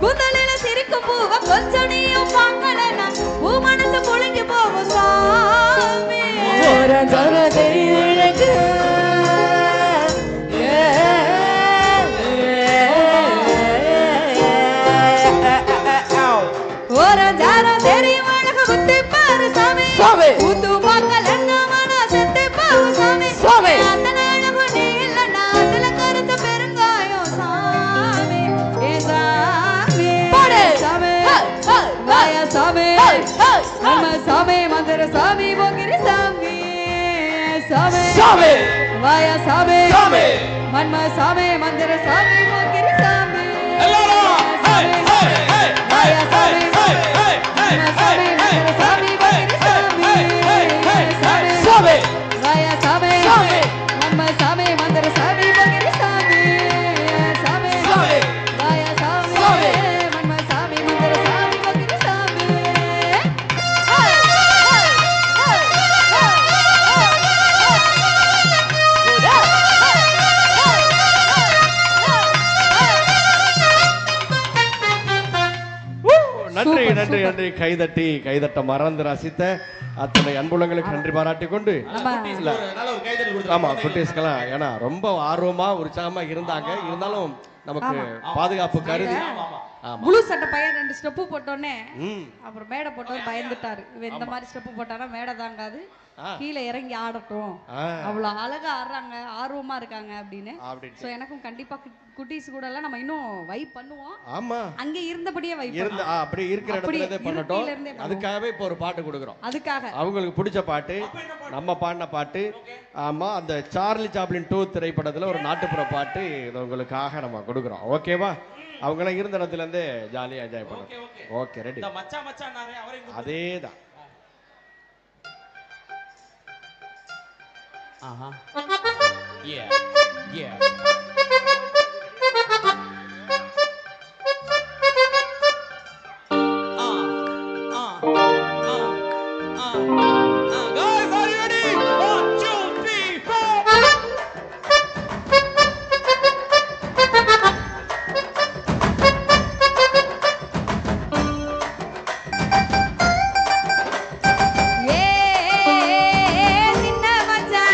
குந்தலில சிரிக்கும் பூவ கொஞ்சம் நீயும் பார்க்கலனா பூ மனசு புழுங்கி போகும் சாமி ஒரு தர தெரியுது ஒரு ஜார தெரியும் அழகு புத்தி பாரு சாமி புத்து மக்கள் என்ன மனசத்தை பாரு சாமி அத்தனை அழகு நீ இல்லைன்னா அதுல கருத்த பெருங்காயம் சாமி ஏ சாமி சாமி வாயா சாமி நம்ம சாமி மந்திர சாமி போகிரி சாமி சாமி வாயா சாமி மன்ம சாமி மந்திர சாமி போகிரி சாமி வாயா சாமி சாமி மந்திர சாமி போகிரி சாமி வாயா சாமி மன்ம சாமி மந்திர சாமி போகிரி சாமி வாயா சாமி மன்ம சாமி மந்திர சாமி போகிரி சாமி நன்றி நன்றி நன்றி கைதட்ட மறந்து ரசித்த அத்தனை அன்புள்ளங்களுக்கு நன்றி பாராட்டி கொண்டு ஆமா குட்டீஸ்கெல்லாம் ஏன்னா ரொம்ப ஆர்வமா உற்சாகமா இருந்தாங்க இருந்தாலும் நமக்கு பாதுகாப்பு கருதி முழு சட்டை பையன் 2 ஸ்டெப்பு போட்டோன்னே அப்புறம் மேடை போட்டவர் பயந்துட்டாரு இவன் இந்த மாதிரி ஸ்டெப்பு போட்டானா மேடை தாங்காது கீழே இறங்கி ஆடட்டும் அவ்வளவு அழகா ஆடுறாங்க ஆர்வமா இருக்காங்க அப்படின்னு சோ எனக்கும் கண்டிப்பா குட்டீஸ் கூட எல்லாம் நம்ம இன்னும் வைப் பண்ணுவோம் ஆமா அங்க இருந்தபடியே வைப் இருந்து அப்படி இருக்கிற இடத்துல பண்ணட்டும் அதுக்காகவே இப்போ ஒரு பாட்டு கொடுக்குறோம் அதுக்காக அவங்களுக்கு பிடிச்ச பாட்டு நம்ம பாடின பாட்டு ஆமா அந்த சார்லி சாப்ளின் 2 திரைப்படத்துல ஒரு நாட்டுப்புற பாட்டு இது உங்களுக்காக நம்ம கொடுக்குறோம் ஓகேவா அவங்க எல்லாம் இருந்த இடத்துல இருந்தே ஜாலியா என்ஜாய் பண்ணுவோம் ஓகே ரெடி அதேதான் Yeah. Guys, are you ready? 1, 2, 3, 4.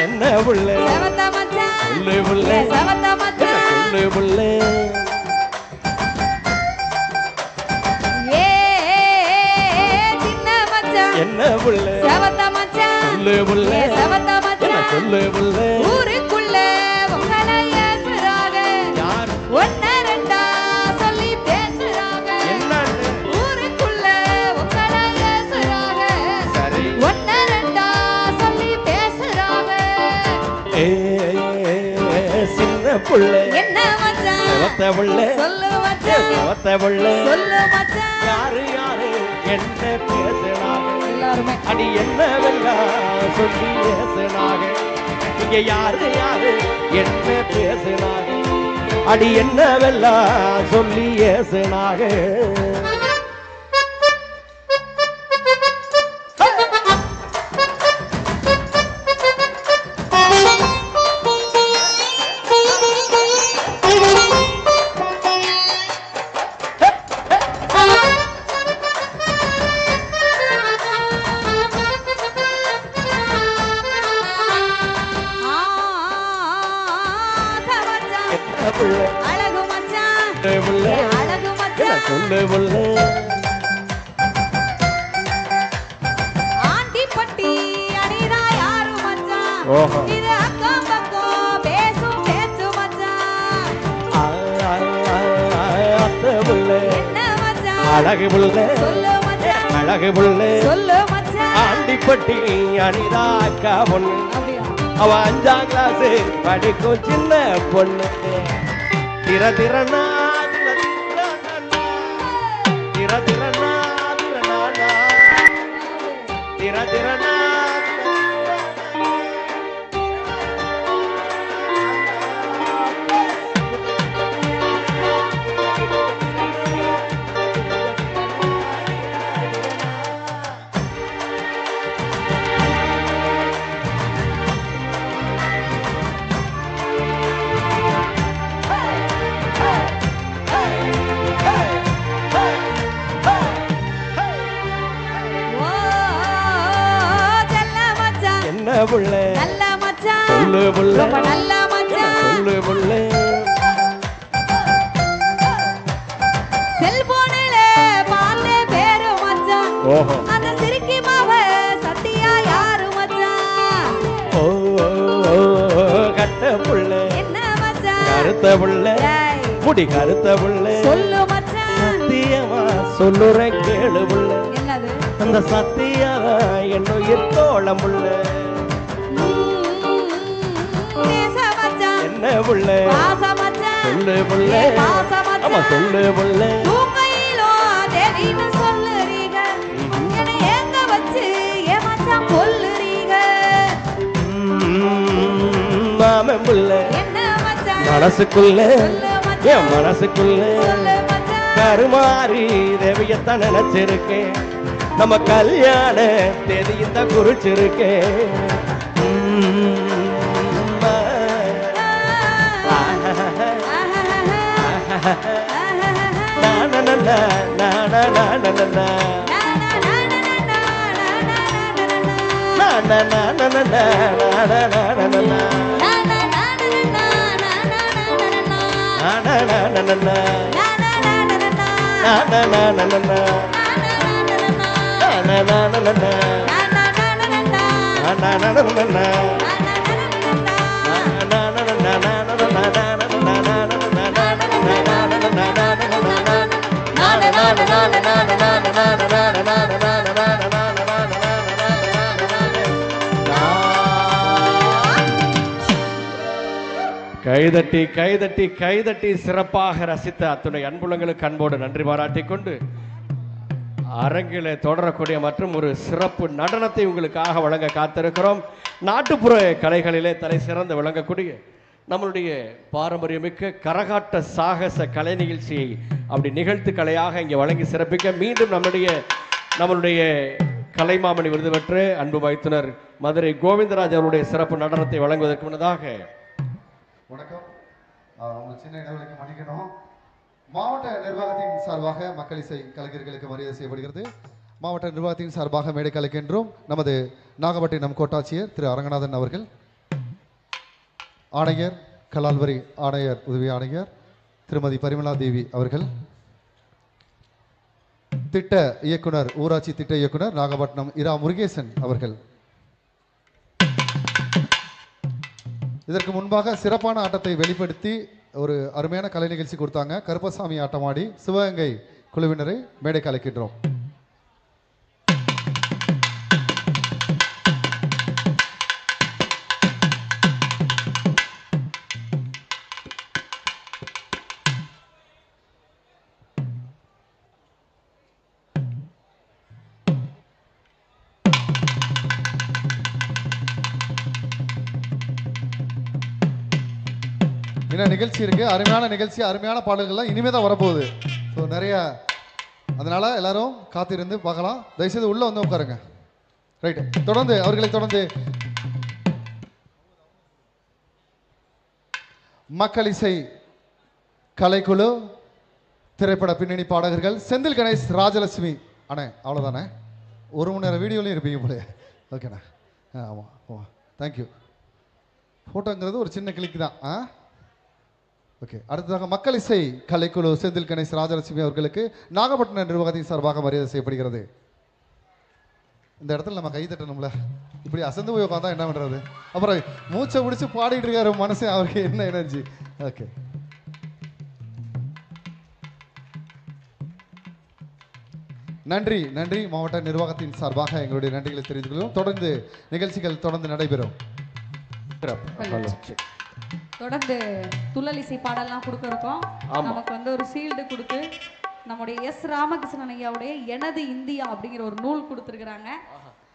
என்ன புள்ளே செவத்த மச்சான் புள்ளே புள்ளே செவத்த மச்சான் புள்ளே புள்ளே ஏ சின்ன மச்சான் என்ன புள்ளே செவத்த மச்சான் புள்ளே புள்ளே செவத்த மச்சான் புள்ளே புள்ளே ஊருக்குள்ள உங்களை ஏசுறாங்க யார் ஒன்ன ரெண்டா சொல்லி பேசுறாங்க என்னன்னு ஊருக்குள்ள உங்களை ஏசுறாங்க சரி ஒன்ன ரெண்டா சொல்லி பேசுறாங்க சின்ன புள்ளே என்ன மச்சான் செவத்த புள்ளே சொல்லு மச்சான் செவத்த புள்ளே சொல்லு மச்சான் யாரு என்ன பேசுறாங்க எல்லாருமே அடி என்னவெல்லாம் சொல்லி பேசுனாங்க இங்க யாரு என்ன பேசுனாங்க அடி என்னவெல்லாம் சொல்லி பேசுனாங்க அழகு மச்சான் அழகு மச்சான் சொல்லு புள்ளே ஆண்டி பட்டி அணிதா யாரு மச்சான் இது அக்கம் பக்கம் பேசும் பேச்சு மச்சான் அத்தை புள்ளே என்ன மச்சான் அழகு புள்ளே சொல்லு மச்சான் அழகு புள்ளு சொல்லு மச்சான் ஆண்டிப்பட்டி அனிதா அக்கா பொண்ணு அப்படியா அவ 5ஆம் கிளாஸ் படிக்கும் சின்ன பொண்ணு திர திறனா திர திறனா திர திறனா புள்ள நல்ல மச்சான் சொல்லு புள்ள ரொம்ப நல்ல மச்சான் சொல்லு புள்ள செல்போனில பாத்தே பேரு மச்சான் ஓஹோ அந்த சிரிக்கி மாவ சத்தியா யாரு மச்சான் ஓ கட்ட புள்ள என்ன மச்சான் கருத்த புள்ள முடி கருத்த புள்ள சொல்லு மச்சான் சத்தியமா சொல்லுறேன் கேளு புள்ள என்னது அந்த சத்தியா என்னுயிர் தோழம் புள்ள என்ன புள்ள சொல்லு புள்ள ஆமா சொல்லு புள்ள தூங்கையிலோ தேவின்னு சொல்லுறீங்க என்னை ஏங்க வச்சு ஏமாச்சான் கொல்லுறீங்க மாமன் புள்ள என்ன மச்சான் மனசுக்குள்ள சொல்லு மச்சான் என் மனசுக்குள்ள சொல்லு மச்சான் கருமாறி தேவியத்தான் நினைச்சிருக்கேன் நம்ம கல்யாண தேதியத்தான் குறிச்சிருக்கேன் கைதட்டி கைதட்டி கைதட்டி சிறப்பாக ரசித்த அத்துணை அன்புள்ளங்களுக்கு அன்போடு நன்றி பாராட்டிக் கொண்டு அரங்கிலே தொடரக்கூடிய மற்றும் ஒரு சிறப்பு நடனத்தை உங்களுக்காக வழங்க காத்திருக்கிறோம். நாட்டுப்புற கலைகளிலே தலை சிறந்து விளங்கக்கூடிய நம்மளுடைய பாரம்பரியமிக்க கரகாட்ட சாகச கலை நிகழ்ச்சியை அப்படி நிகழ்த்து கலையாக இங்கே வழங்கி சிறப்பிக்க மீண்டும் நம்மளுடைய கலைமாமணி விருது பெற்று அன்பு மைத்துனர் மதுரை கோவிந்தராஜ் அவருடைய சிறப்பு நடனத்தை வழங்குவதற்கு முன்னதாக வணக்கம். உங்கள் சின்ன இடைவெளிக்கு மன்னிக்கணும். மாவட்ட நிர்வாகத்தின் சார்பாக மக்கள் இசை கலைஞர்களுக்கு மரியாதை செய்யப்படுகிறது. மாவட்ட நிர்வாகத்தின் சார்பாக மேடை கலைக்கின்றோம் நமது நாகப்பட்டினம் கோட்டாட்சியர் திரு அரங்கநாதன் அவர்கள், ஆணையர் கலால்வரி ஆணையர் உதவி ஆணையர் திருமதி பரிமலா தேவி அவர்கள், திட்ட இயக்குனர் ஊராட்சி திட்ட இயக்குனர் நாகப்பட்டினம் இரா முருகேசன் அவர்கள். இதற்கு முன்பாக சிறப்பான ஆட்டத்தை வெளிப்படுத்தி ஒரு அருமையான கலை நிகழ்ச்சி கொடுத்தாங்க. கருப்பசாமி ஆட்டமாடி சிவகங்கை குழுவினரை மேடை கலைக்கின்றோம். இன்னும் நிகழ்ச்சி இருக்கு, அருமையான நிகழ்ச்சி, அருமையான பாடல்கள்லாம் இனிமே தான் வரப்போகுது. ஸோ நிறைய, அதனால எல்லாரும் காத்திருந்து பார்க்கலாம். தயவுசெய்து உள்ள வந்து உட்காருங்க. ரைட், தொடர்ந்து அவர்களை தொடர்ந்து மக்கள் இசை கலைக்குழு திரைப்பட பின்னணி பாடகர்கள் செந்தில் கணேஷ், ராஜலட்சுமி. அண்ணே அவ்வளோதானே, 1 மணி நேரம் வீடியோலையும் இருப்பீங்க போல. ஓகேண்ணா, ஆமாம் ஆமாம், தேங்க்யூ. ஃபோட்டோங்கிறது ஒரு சின்ன கிளிக் தான். ஓகே, அடுத்ததாக மக்கள் இசை கலைக்குழு செந்தில் கணேஷ், ராஜலட்சுமி அவர்களுக்கு நாகப்பட்டினம் நிர்வாகத்தின் சார்பாக மரியாதை செய்யப்படுகிறது. இந்த இடத்துல நம்ம கை தட்டணும்ல, இப்படி அசந்து போய் உட்காந்தா என்ன பண்றது? அப்புறம் மூச்சை பிடிச்சி பாடிட்டு இருக்காரு மனசு, அவருக்கு என்ன எனர்ஜி. ஓகே, நன்றி நன்றி. மாவட்ட நிர்வாகத்தின் சார்பாக எங்களுடைய நன்றிகளை தெரிவித்துக் கொள்வோம். தொடர்ந்து நிகழ்ச்சிகள் தொடர்ந்து நடைபெறும். தொடர்ந்து துள்ளல் இசை பாடல்லாம் கொடுக்க இருக்கோம். நமக்கு வந்து ஒரு சீல்டு கொடுத்து நம்முடைய எஸ் ராமகிருஷ்ணன் ஐயாவுடைய எனது இந்தியா அப்படிங்கிற ஒரு நூல் கொடுத்துருக்குறாங்க.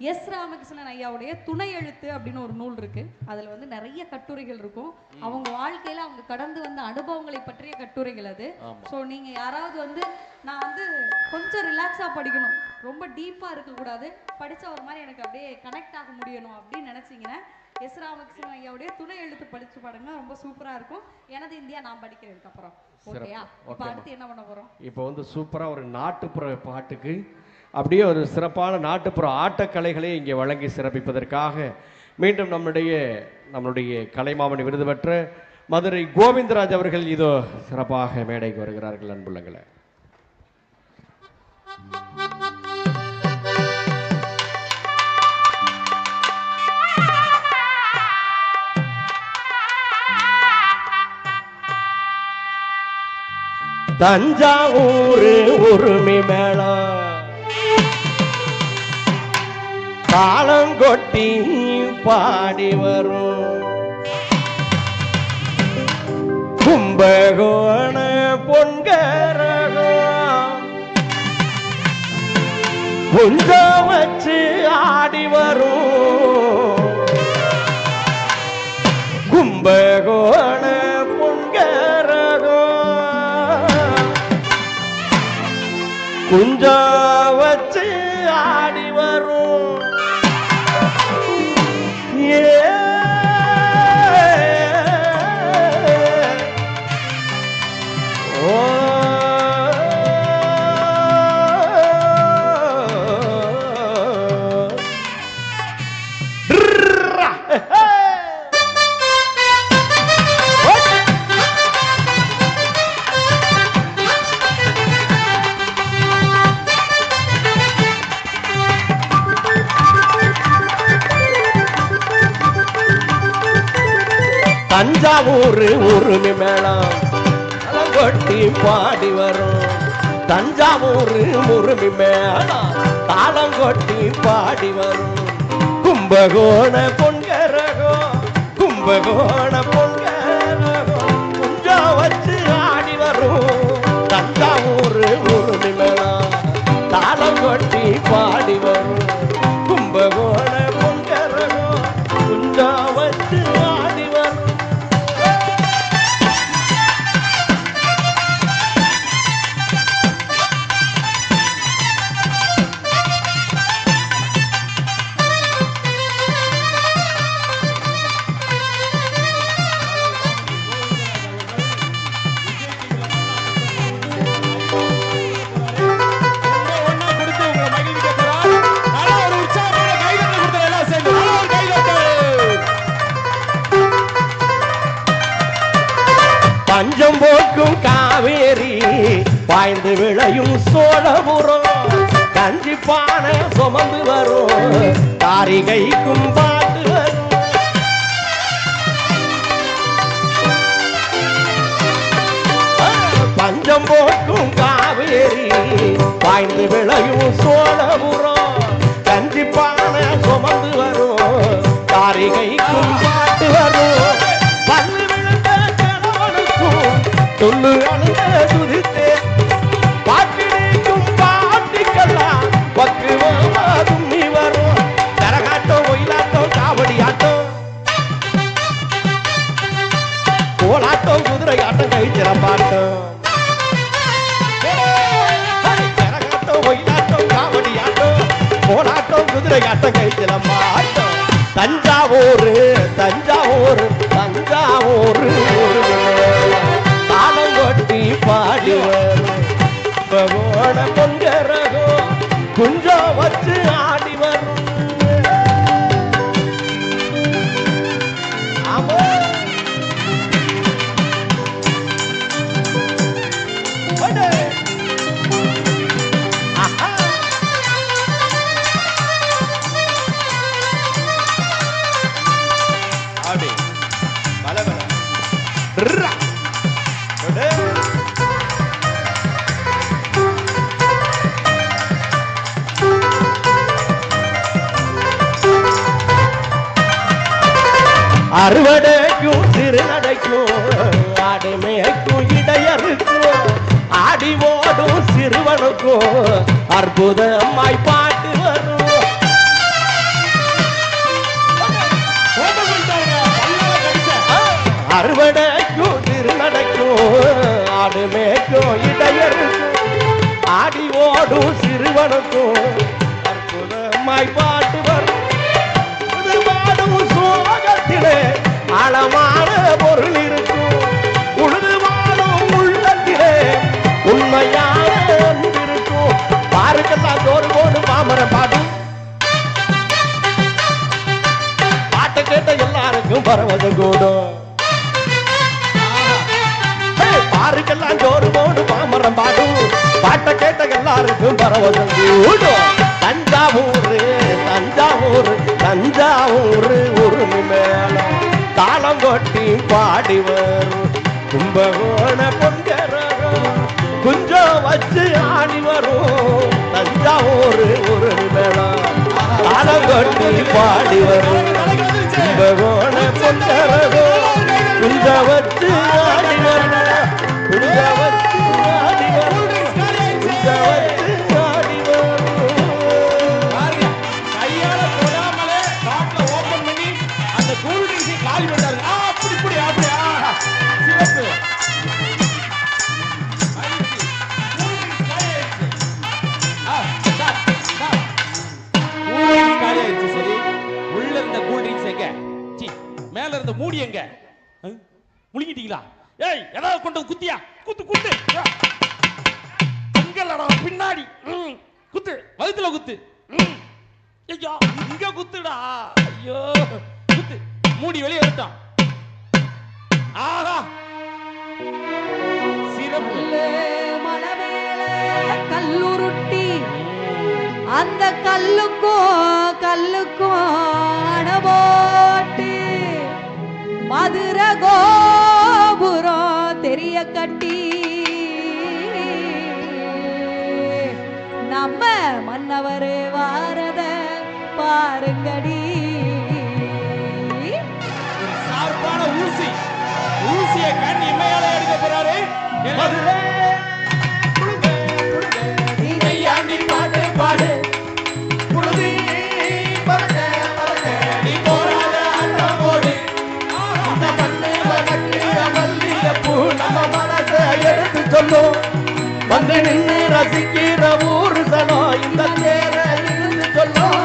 எஸ் ராமகிருஷ்ணன் ஐயாவுடைய துணை எழுத்து அப்படின்னு ஒரு நூல் இருக்கு. அதுல வந்து நிறைய கட்டுரைகள் இருக்கும். அவங்க வாழ்க்கையில அவங்க கடந்து வந்த அனுபவங்களை பற்றிய கட்டுரைகள் அது. ஸோ நீங்க யாராவது வந்து நான் வந்து கொஞ்சம் ரிலாக்ஸா படிக்கணும், ரொம்ப டீப்பா இருக்க கூடாது, படிச்சா ஒரு மாதிரி எனக்கு அப்படியே கனெக்ட் ஆக முடியணும் அப்படின்னு நினைச்சீங்கன்னா எஸ் ராமகிருஷ்ணன் ஐயாவுடைய துணை எழுத்து படிச்சு பாருங்க, ரொம்ப சூப்பரா இருக்கும். எனது இந்தியா நான் படிக்கிறதுக்கு அப்புறம். ஓகேயா? இப்போ அடுத்து என்ன பண்ண போறோம்? இப்போ வந்து சூப்பரா ஒரு நாட்டுப்புற பாட்டுக்கு அப்படியே ஒரு சிறப்பான நாட்டுப்புற ஆட்டக்கலைகளை இங்கே வழங்கி சிறப்பிப்பதற்காக மீண்டும் நம்மளுடைய கலைமாமணி விருது பெற்ற மதுரை கோவிந்தராஜ் அவர்கள் இதோ சிறப்பாக மேடைக்கு வருகிறார்கள். அன்புள்ளங்களே, தஞ்சாவூர் உரிமை மேளம் தாளங்கொட்டி பாடி வரும் கும்பகோண பொன்கரகம் குஞ்சம் வச்சு ஆடி வரும் கும்பகோண பொன்கரகம் குஞ்சம் வச்சு ஆடி வரும். தஞ்சாவூர் உரிமை மேளம் தாளங்கொட்டி பாடி வரும் தஞ்சாவூர் உரிமை மேளம் தாளங்கொட்டி பாடி வரும் கும்பகோண பொன்கரகம் கும்பகோண பொன்கரகம் குஞ்சம் வச்சு ஆடி வரும் தஞ்சாவூர் உரிமை மேளம் தாளங்கொட்டி பாடி வரும் கும்பகோண பொன்கரகம் குஞ்சம் வச்சு ஆடி வரும். பஞ்சம் போக்கும் காவேரி பாய்ந்து விளையும் சோழபுரம் கஞ்சி பானை சுமந்து வரும் காரிகைக்கும் பாட்டு வரும் பஞ்சம் போக்கும் காவேரி பாய்ந்து விளையும் சோழபுரம் கஞ்சி பானை சுமந்து வரும் காரிகைக்கும் பாட்டு வரும். பல்லு சொல்லு அழுத துதித்தே பாட்டினைக்கும் பாட்டிக்கெல்லாம் பக்குவமா தும்மி வரும் கரகாட்டம் ஒயிலாட்டம் காவடி ஆட்டம் கோலாட்டம் குதிரை ஆட்டம் கைச்சிறப்பாட்டம் கரகாட்டம் ஒயிலாட்டம் காவடி ஆட்டம் கோலாட்டம் குதிரை ஆட்டம் கைச்சிறப்பாட்டம். தஞ்சாவூர் தஞ்சாவூர் தஞ்சாவூர் தாளங்கொட்டி பாடி வரும் கும்பகோண பொன்கரகம் குஞ்சம் வச்சு ஆடி வரும். அப்படி பல பல அறுவடைக்கும் சிறுநடைக்கும் ஆடு மேய்க்கும் இடையருக்கும் ஆடி ஓடும் சிறுவனுக்கும் அற்புதமாய் பாட்டு வரும். அறுவடைக்கும் திருநடைக்கும் ஆடு மேய்க்கும் இடையருக்கும் ஆடி ஓடும் சிறுவனுக்கும் அற்புதமாய் பாட்டு வரும். இது பாடும் சோகத்திலே ஆழமான பொருள் இருக்கும். உழுது வாழும் உள்ளத்திலே உண்மையான அன்பு இருக்கும். பாருக்கெல்லாம் தோறு போடு பாமர பாடும் பாட்டை கேட்ட எல்லாருக்கும் பரவசம் கூடும். பாருக்கெல்லாம் ஜோறு போடு பாமரம் பாடும் பாட்டை கேட்ட எல்லாருக்கும் பரவசம் கூடும். தஞ்சாவூர் தஞ்சாவூர் தஞ்சாவூர் உருமி மேளம் தாளம் கொட்டி பாடி வரும். கும்பகோண பொங்கரும் குஞ்சம் வச்சு ஆடி வரும். தஞ்சாவூர் உருமி மேளம் தாளம் கொட்டி பாடி வரும். கும்பகோண பொங்கரும் குஞ்சம் வச்சு ஆடி வரும். குஞ்சம் வச்சு ஆடி வரும். குஞ்சம் வச்சு ஆடி வரும். கையால தொடாமலே பாட்டில ஓபன் பண்ணி அந்த கூல் ட்ரிங்க்ஸ் காலி பண்ணாரு. அப்படி இப்படி அப்படி சிறப்பு. சரி, உள்ள இருந்த கூல் ட்ரிங்க்ஸ் எங்க? மேல இருந்த மூடி எங்க? முழுங்கிட்டீங்களா? ஏய், ஏதாவது கொண்டு குத்தியா? குத்து குத்து. எங்கலடா பின்னாடி குத்து, வயித்துல குத்து. ஐயோ, இங்க குத்துடா. ஐயோ, குத்து. மூடி வெளியே வரட்டும். ஆஹா, சிறப்பு. மலமேல கல்லுருட்டி அந்த கல்லுக்கும் அணபோட்டு மதுரை கோபுரம் தெரிய கட்டி நம்ம மன்னவர் வாரத பாருங்கடி. சார்பான ஊசி, ஊசியை கண் இமையால எடுக்க போறாரு. மதுரை நீ பாட்டு பாடு புழுதி பறக்க பறக்க நீ போராட ஆட்டம் போடு. அந்த மண்ணு வளர்க்கிற மல்லிகைப்பூ நம்ம மனசை எடுத்து சொல்லும். வந்து நின்று ரசிக்கிற ஊரு சனம் இந்த தேர இருந்து சொல்லும்.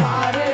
பாரு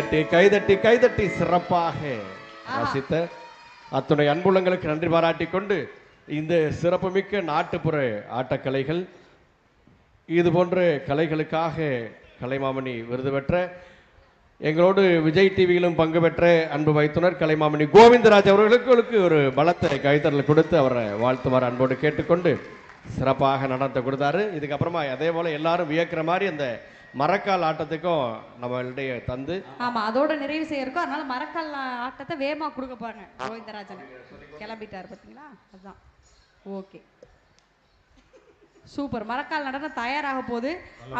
கைதட்டி கைதட்டி கைதட்டி சிறப்பாக ரசித்த அத்துணை அன்புள்ளங்களுக்கு நன்றி பாராட்டி கொண்டு இந்த சிறப்புமிக்க நாட்டுப்புற ஆட்டக்கலைகள் இது போன்ற கலைகளுக்காக கலைமாமணி விருது பெற்ற எங்களோடு விஜய் டிவியிலும் பங்கு பெற்ற அன்பு வைத்துனர் கலைமாமணி கோவிந்தராஜ் அவர்களுக்கு ஒரு பலத்தை கைத்தறல் கொடுத்து அவரை வாழ்த்துமாறு அன்போடு கேட்டுக்கொண்டு சிறப்பாக நடனத்தை கொடுத்தாரு. இதுக்கப்புறமா அதே போல எல்லாரும் வியக்கிற மாதிரி அந்த மரக்கால் ஆட்டத்துக்கும் நம்மளுடைய தந்து ஆமா அதோட நிறைவு செய்ய இருக்கும். அதனால மரக்கால் ஆட்டத்தை வேகமா கொடுக்க போறாங்க. கோவிந்தராஜன் கிளம்பிட்டாரு பாத்தீங்களா? அதுதான் ஓகே சூப்பர். மரக்கால் நடனம் தயாராக போகுது.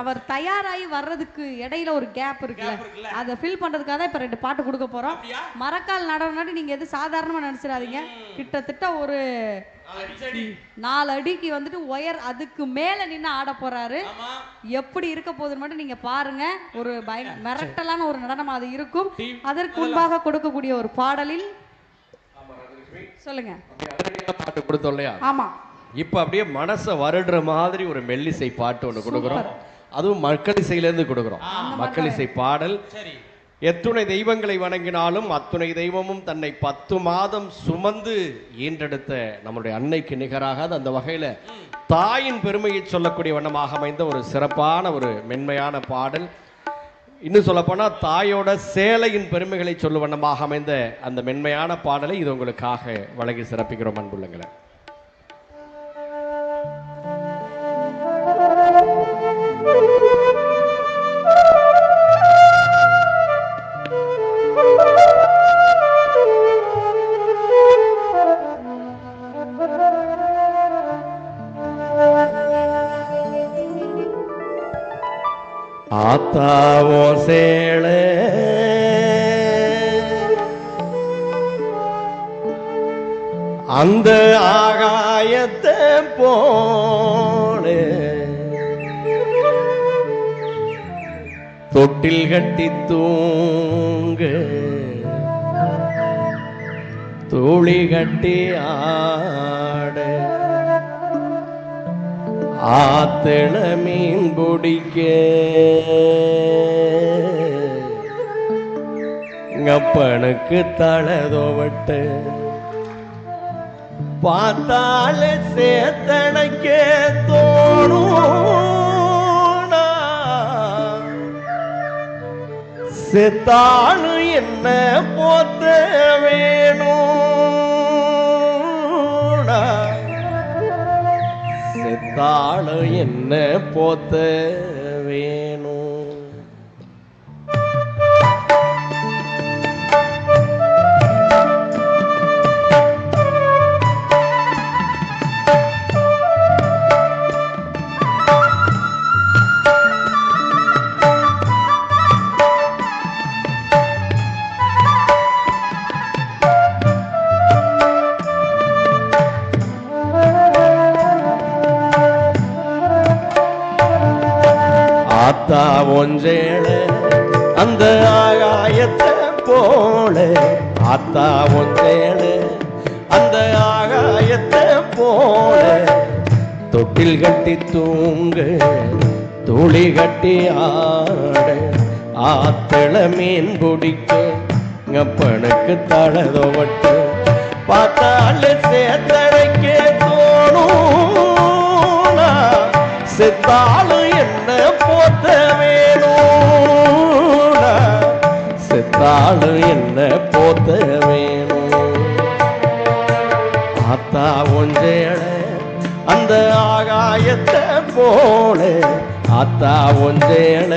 அவர் தயாராகி வர்றதுக்கு இடையில ஒரு கேப் இருக்குல்ல, அதை ஃபில் பண்றதுக்காக தான் இப்ப 2 பாட்டு கொடுக்க போறோம். மரக்கால் நடனம் நீங்க எது சாதாரணமா நினைச்சிடாதீங்க. கிட்டத்தட்ட ஒரு 4 அடிக்கு வந்துட்டு ஒயர் அதுக்கு மேல நின்று ஆட போறாரு. எப்படி இருக்க போகுதுன்னு மட்டும் நீங்க பாருங்க. ஒரு மிரட்டலான ஒரு நடனம் அது இருக்கும். அதற்கு முன்பாக கொடுக்கக்கூடிய ஒரு பாடலில் சொல்லுங்க பாட்டு கொடுத்தோம் இல்லையா? ஆமா இப்ப அப்படியே மனசை வருடுற மாதிரி ஒரு மெல்லிசை பாட்டு ஒண்ணு கொடுக்குறோம். அதுவும் மக்கள் இசையிலேருந்து கொடுக்குறோம். மக்கள் இசை பாடல். எத்துணை தெய்வங்களை வணங்கினாலும் அத்துணை தெய்வமும் தன்னை 10 மாதம் சுமந்து ஈன்றெடுத்த நம்முடைய அன்னைக்கு நிகராக அந்த வகையில தாயின் பெருமையை சொல்லக்கூடிய வண்ணமாக அமைந்த ஒரு சிறப்பான ஒரு மென்மையான பாடல். இன்னும் சொல்ல போனா தாயோட சேலையின் பெருமைகளை சொல்லும் வண்ணமாக அமைந்த அந்த மென்மையான பாடலை இது உங்களுக்காக வழங்கி சிறப்பிக்கிறோம் அன்புள்ளங்களை. ஆத்தாவோ சேளே அந்த ஆகாயத்தை போலே தொட்டில் கட்டி தூங்க தோழி கட்டி ஆட ஆத்தள மீன் பிடிக்க அப்பனுக்கு தளதோவட்டு பார்த்தால சேத்தனைக்க தோணும் செத்தானு என்ன போத்த வேணும் செத்தானு என்ன போத்த வேணும். ஆத்தா ஒன்றேள அந்த ஆகாயத்தை போல ஆத்தா ஒன்றேள அந்த ஆகாயத்தை போல தொட்டில் கட்டி தூங்க துளி கட்டி ஆட ஆத்தள மீன் பிடிக்க அப்பனுக்கு தளதோவட்டு பார்த்தால சேத்தடைக்க தோணும் செத்தாலும் என்ன போத்த வேணும் செத்தாலும் என்ன போத்த வேணும். ஆத்தா ஒன்றேள அந்த ஆகாயத்தை போல ஆத்தா ஒன்றேள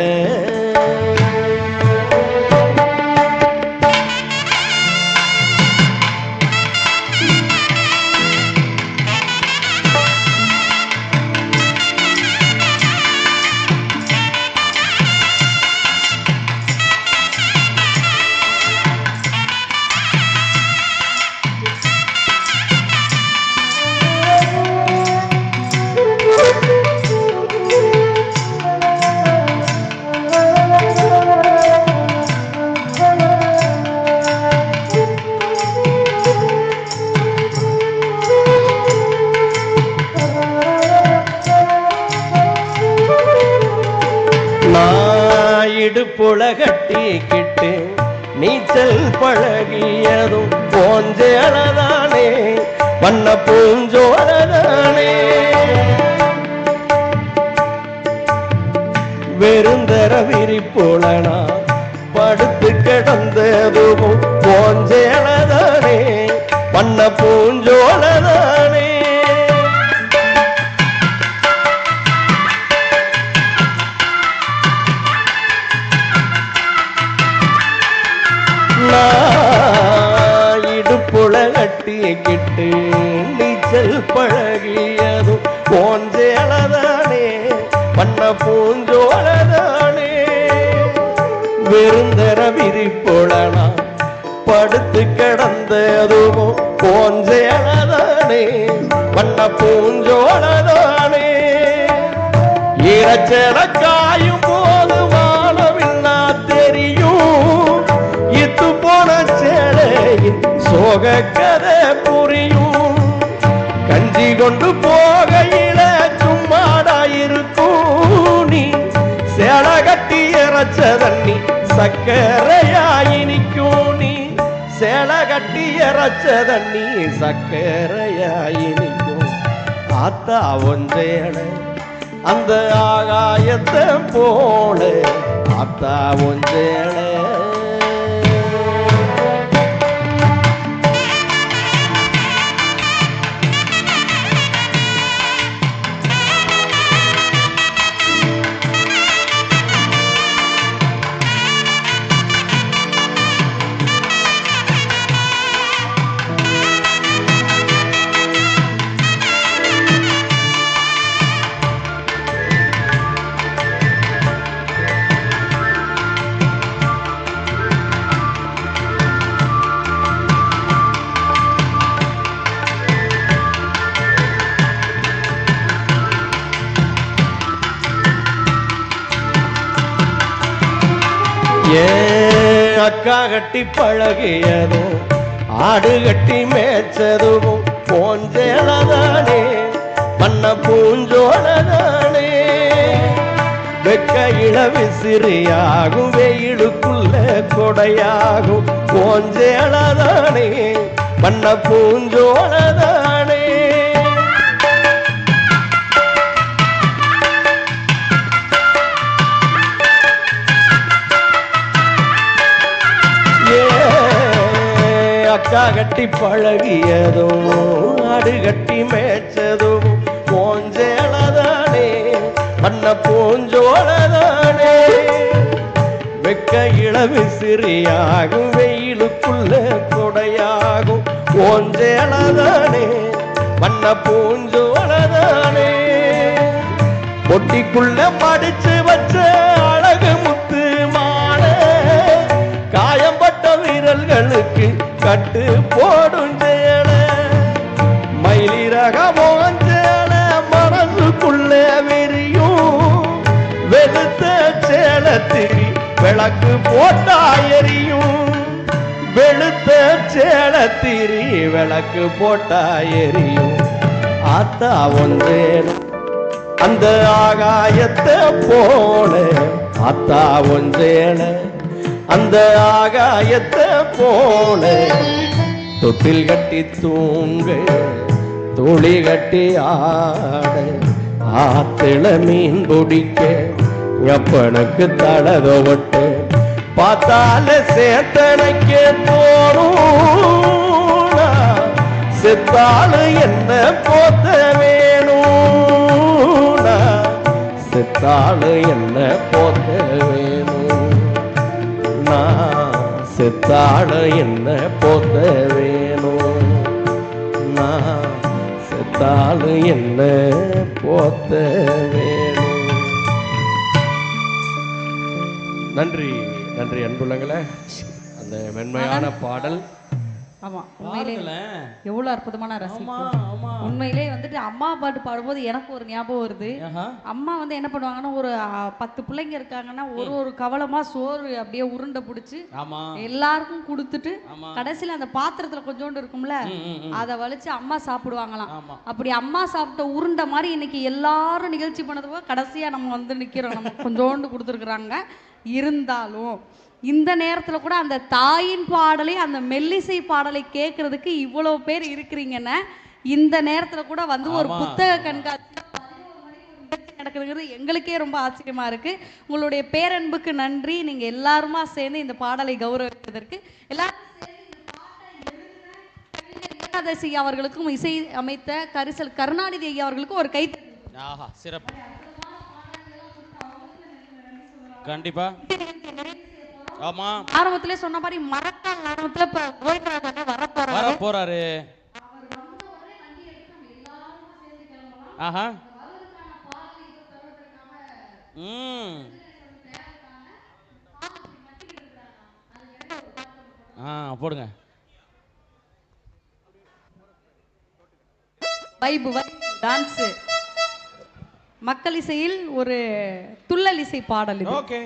இடுப்புல கட்டிக்கிட்டு நீச்சல் பழகியதும் போஞ்சேலதானே வண்ண பூஞ்சோலதானே வெறுந்தர விரிப்புலனா படுத்து கிடந்ததும் போஞ்சேலதானே வண்ண பூஞ்சோலதானே இடுப்புல கட்டிக்கிட்டு நீச்சல் பழகியதும் போஞ்சேலதானே வண்ண பூஞ்சோலதானே வெறுந்தர விரிப்புலனா படுத்து கிடந்ததும் போஞ்சேலதானே வண்ண பூஞ்சோலதானே ஈரச்சேல காயும் போது வாழவில்லா தெரியும் இத்து போன சேலையின் சோக கதை புரியும் கஞ்சி கொண்டு போகையில சும்மாடா இருக்கும் நீ சேலை கட்டி இறைச்ச தண்ணி சக்கரையாயினிக்கும் நீ சேலை கட்டி இறைச்ச தண்ணி சக்கரையாயினிக்கும் ஆத்தா ஒன்றேட அந்த ஆகாயத்தை போல ஆத்தா ஒன்றேட அக்கா கட்டி பழகியதும் ஆடு கட்டி மேய்ச்சதும் போஞ்சேலதானே பண்ண பூஞ்சோலதானே வெக்கையில விசிறியாகும் வெயிலுக்குள்ள கொடையாகும் போஞ்சேலதானே பண்ண பூஞ்சோலதானே அக்கா கட்டி பழகியதும் ஆடு கட்டி மேய்ச்சதும் போஞ்சேலதானே பண்ண பூஞ்சோலதானே வெக்கையில விசிறியாகும் வெயிலுக்குள்ள கொடையாகும் போஞ்சேலதானே பண்ண பூஞ்சோலதானே பொட்டிக்குள்ள மடிச்சு வச்ச அழகு முத்து மாலை காயம்பட்ட வீரர்களுக்கு கட்டு போடும் சேல மயிலிறக மோஞ்சேல மனசுக்குள்ள வெறியும் வெளுத்த சேலத்திரி விளக்கு போட்டா எரியும் வெளுத்த சேலத்திரி விளக்கு போட்டா எரியும் ஆத்தா ஒன்றேன அந்த ஆகாயத்தை போல ஆத்தா ஒன்றேன அந்த ஆகாயத்தை போல தொட்டில் கட்டி தூங்க துளி கட்டி ஆட ஆத்தில மீன் பிடிக்க எப்பனுக்கு தடதொட்டு பார்த்தால சேத்தனைக்க தோணும் செத்தாலு என்ன போத்த வேணும் செத்தாலு என்ன போத்த வேணும் செத்தாள என்ன போத்த வேணும் செத்தாள என்ன போத்த வேணும். நன்றி நன்றி அன்புள்ளங்களே. அந்த மென்மையான பாடல் ஆமா உண்மையிலே எவ்வளவு அற்புதமான ரசிப்பு. உண்மையிலே வந்துட்டு அம்மா பாட்டு பாடும்போது எனக்கு ஒரு ஞாபகம் வருது. அம்மா வந்து என்ன பண்ணுவாங்கன்னா ஒரு 10 பிள்ளைங்க இருக்காங்கன்னா ஒரு கவலமா சோறு அப்படியே உருண்டை பிடிச்சு எல்லாருக்கும் கொடுத்துட்டு கடைசியில அந்த பாத்திரத்துல கொஞ்சோண்டு இருக்கும்ல அதை வலிச்சு அம்மா சாப்பிடுவாங்களாம். அப்படி அம்மா சாப்பிட்ட உருண்டை மாதிரி இன்னைக்கு எல்லாரும் நிகழ்ச்சி பண்ணது போக கடைசியா நம்ம வந்து நிக்கிறோம். நம்ம கொஞ்சோண்டு கொடுத்துருக்குறாங்க. இருந்தாலும் இந்த நேரத்துல கூட அந்த தாயின் பாடலை அந்த மெல்லிசை பாடலை கேட்கறதுக்கு இவ்வளவு பேர் இருக்கிறீங்கன்னா இந்த நேரத்துல கூட வந்து ஒரு புத்தக கண்காட்சி நடக்குதுங்கிறது எங்களுக்கே ரொம்ப ஆச்சரியமா இருக்கு. உங்களுடைய பேரன்புக்கு நன்றி. நீங்க எல்லாருமா சேர்ந்து இந்த பாடலை கௌரவிப்பதற்கு எல்லாரும் ஐயா அவர்களுக்கும் இசை அமைத்த கரிசல் கருணாநிதி ஐயா அவர்களுக்கும் ஒரு கை. சிறப்பு. கண்டிப்பா. ஆமா ஆரம்பத்திலே சொன்ன மாதிரி மறக்காம ஆரம்பத்துல வர போறாரு. போடுங்க. வைபு டான்ஸ் மக்கள் இசையில் ஒரு துள்ளல் இசை பாடல் இது. ஓகே.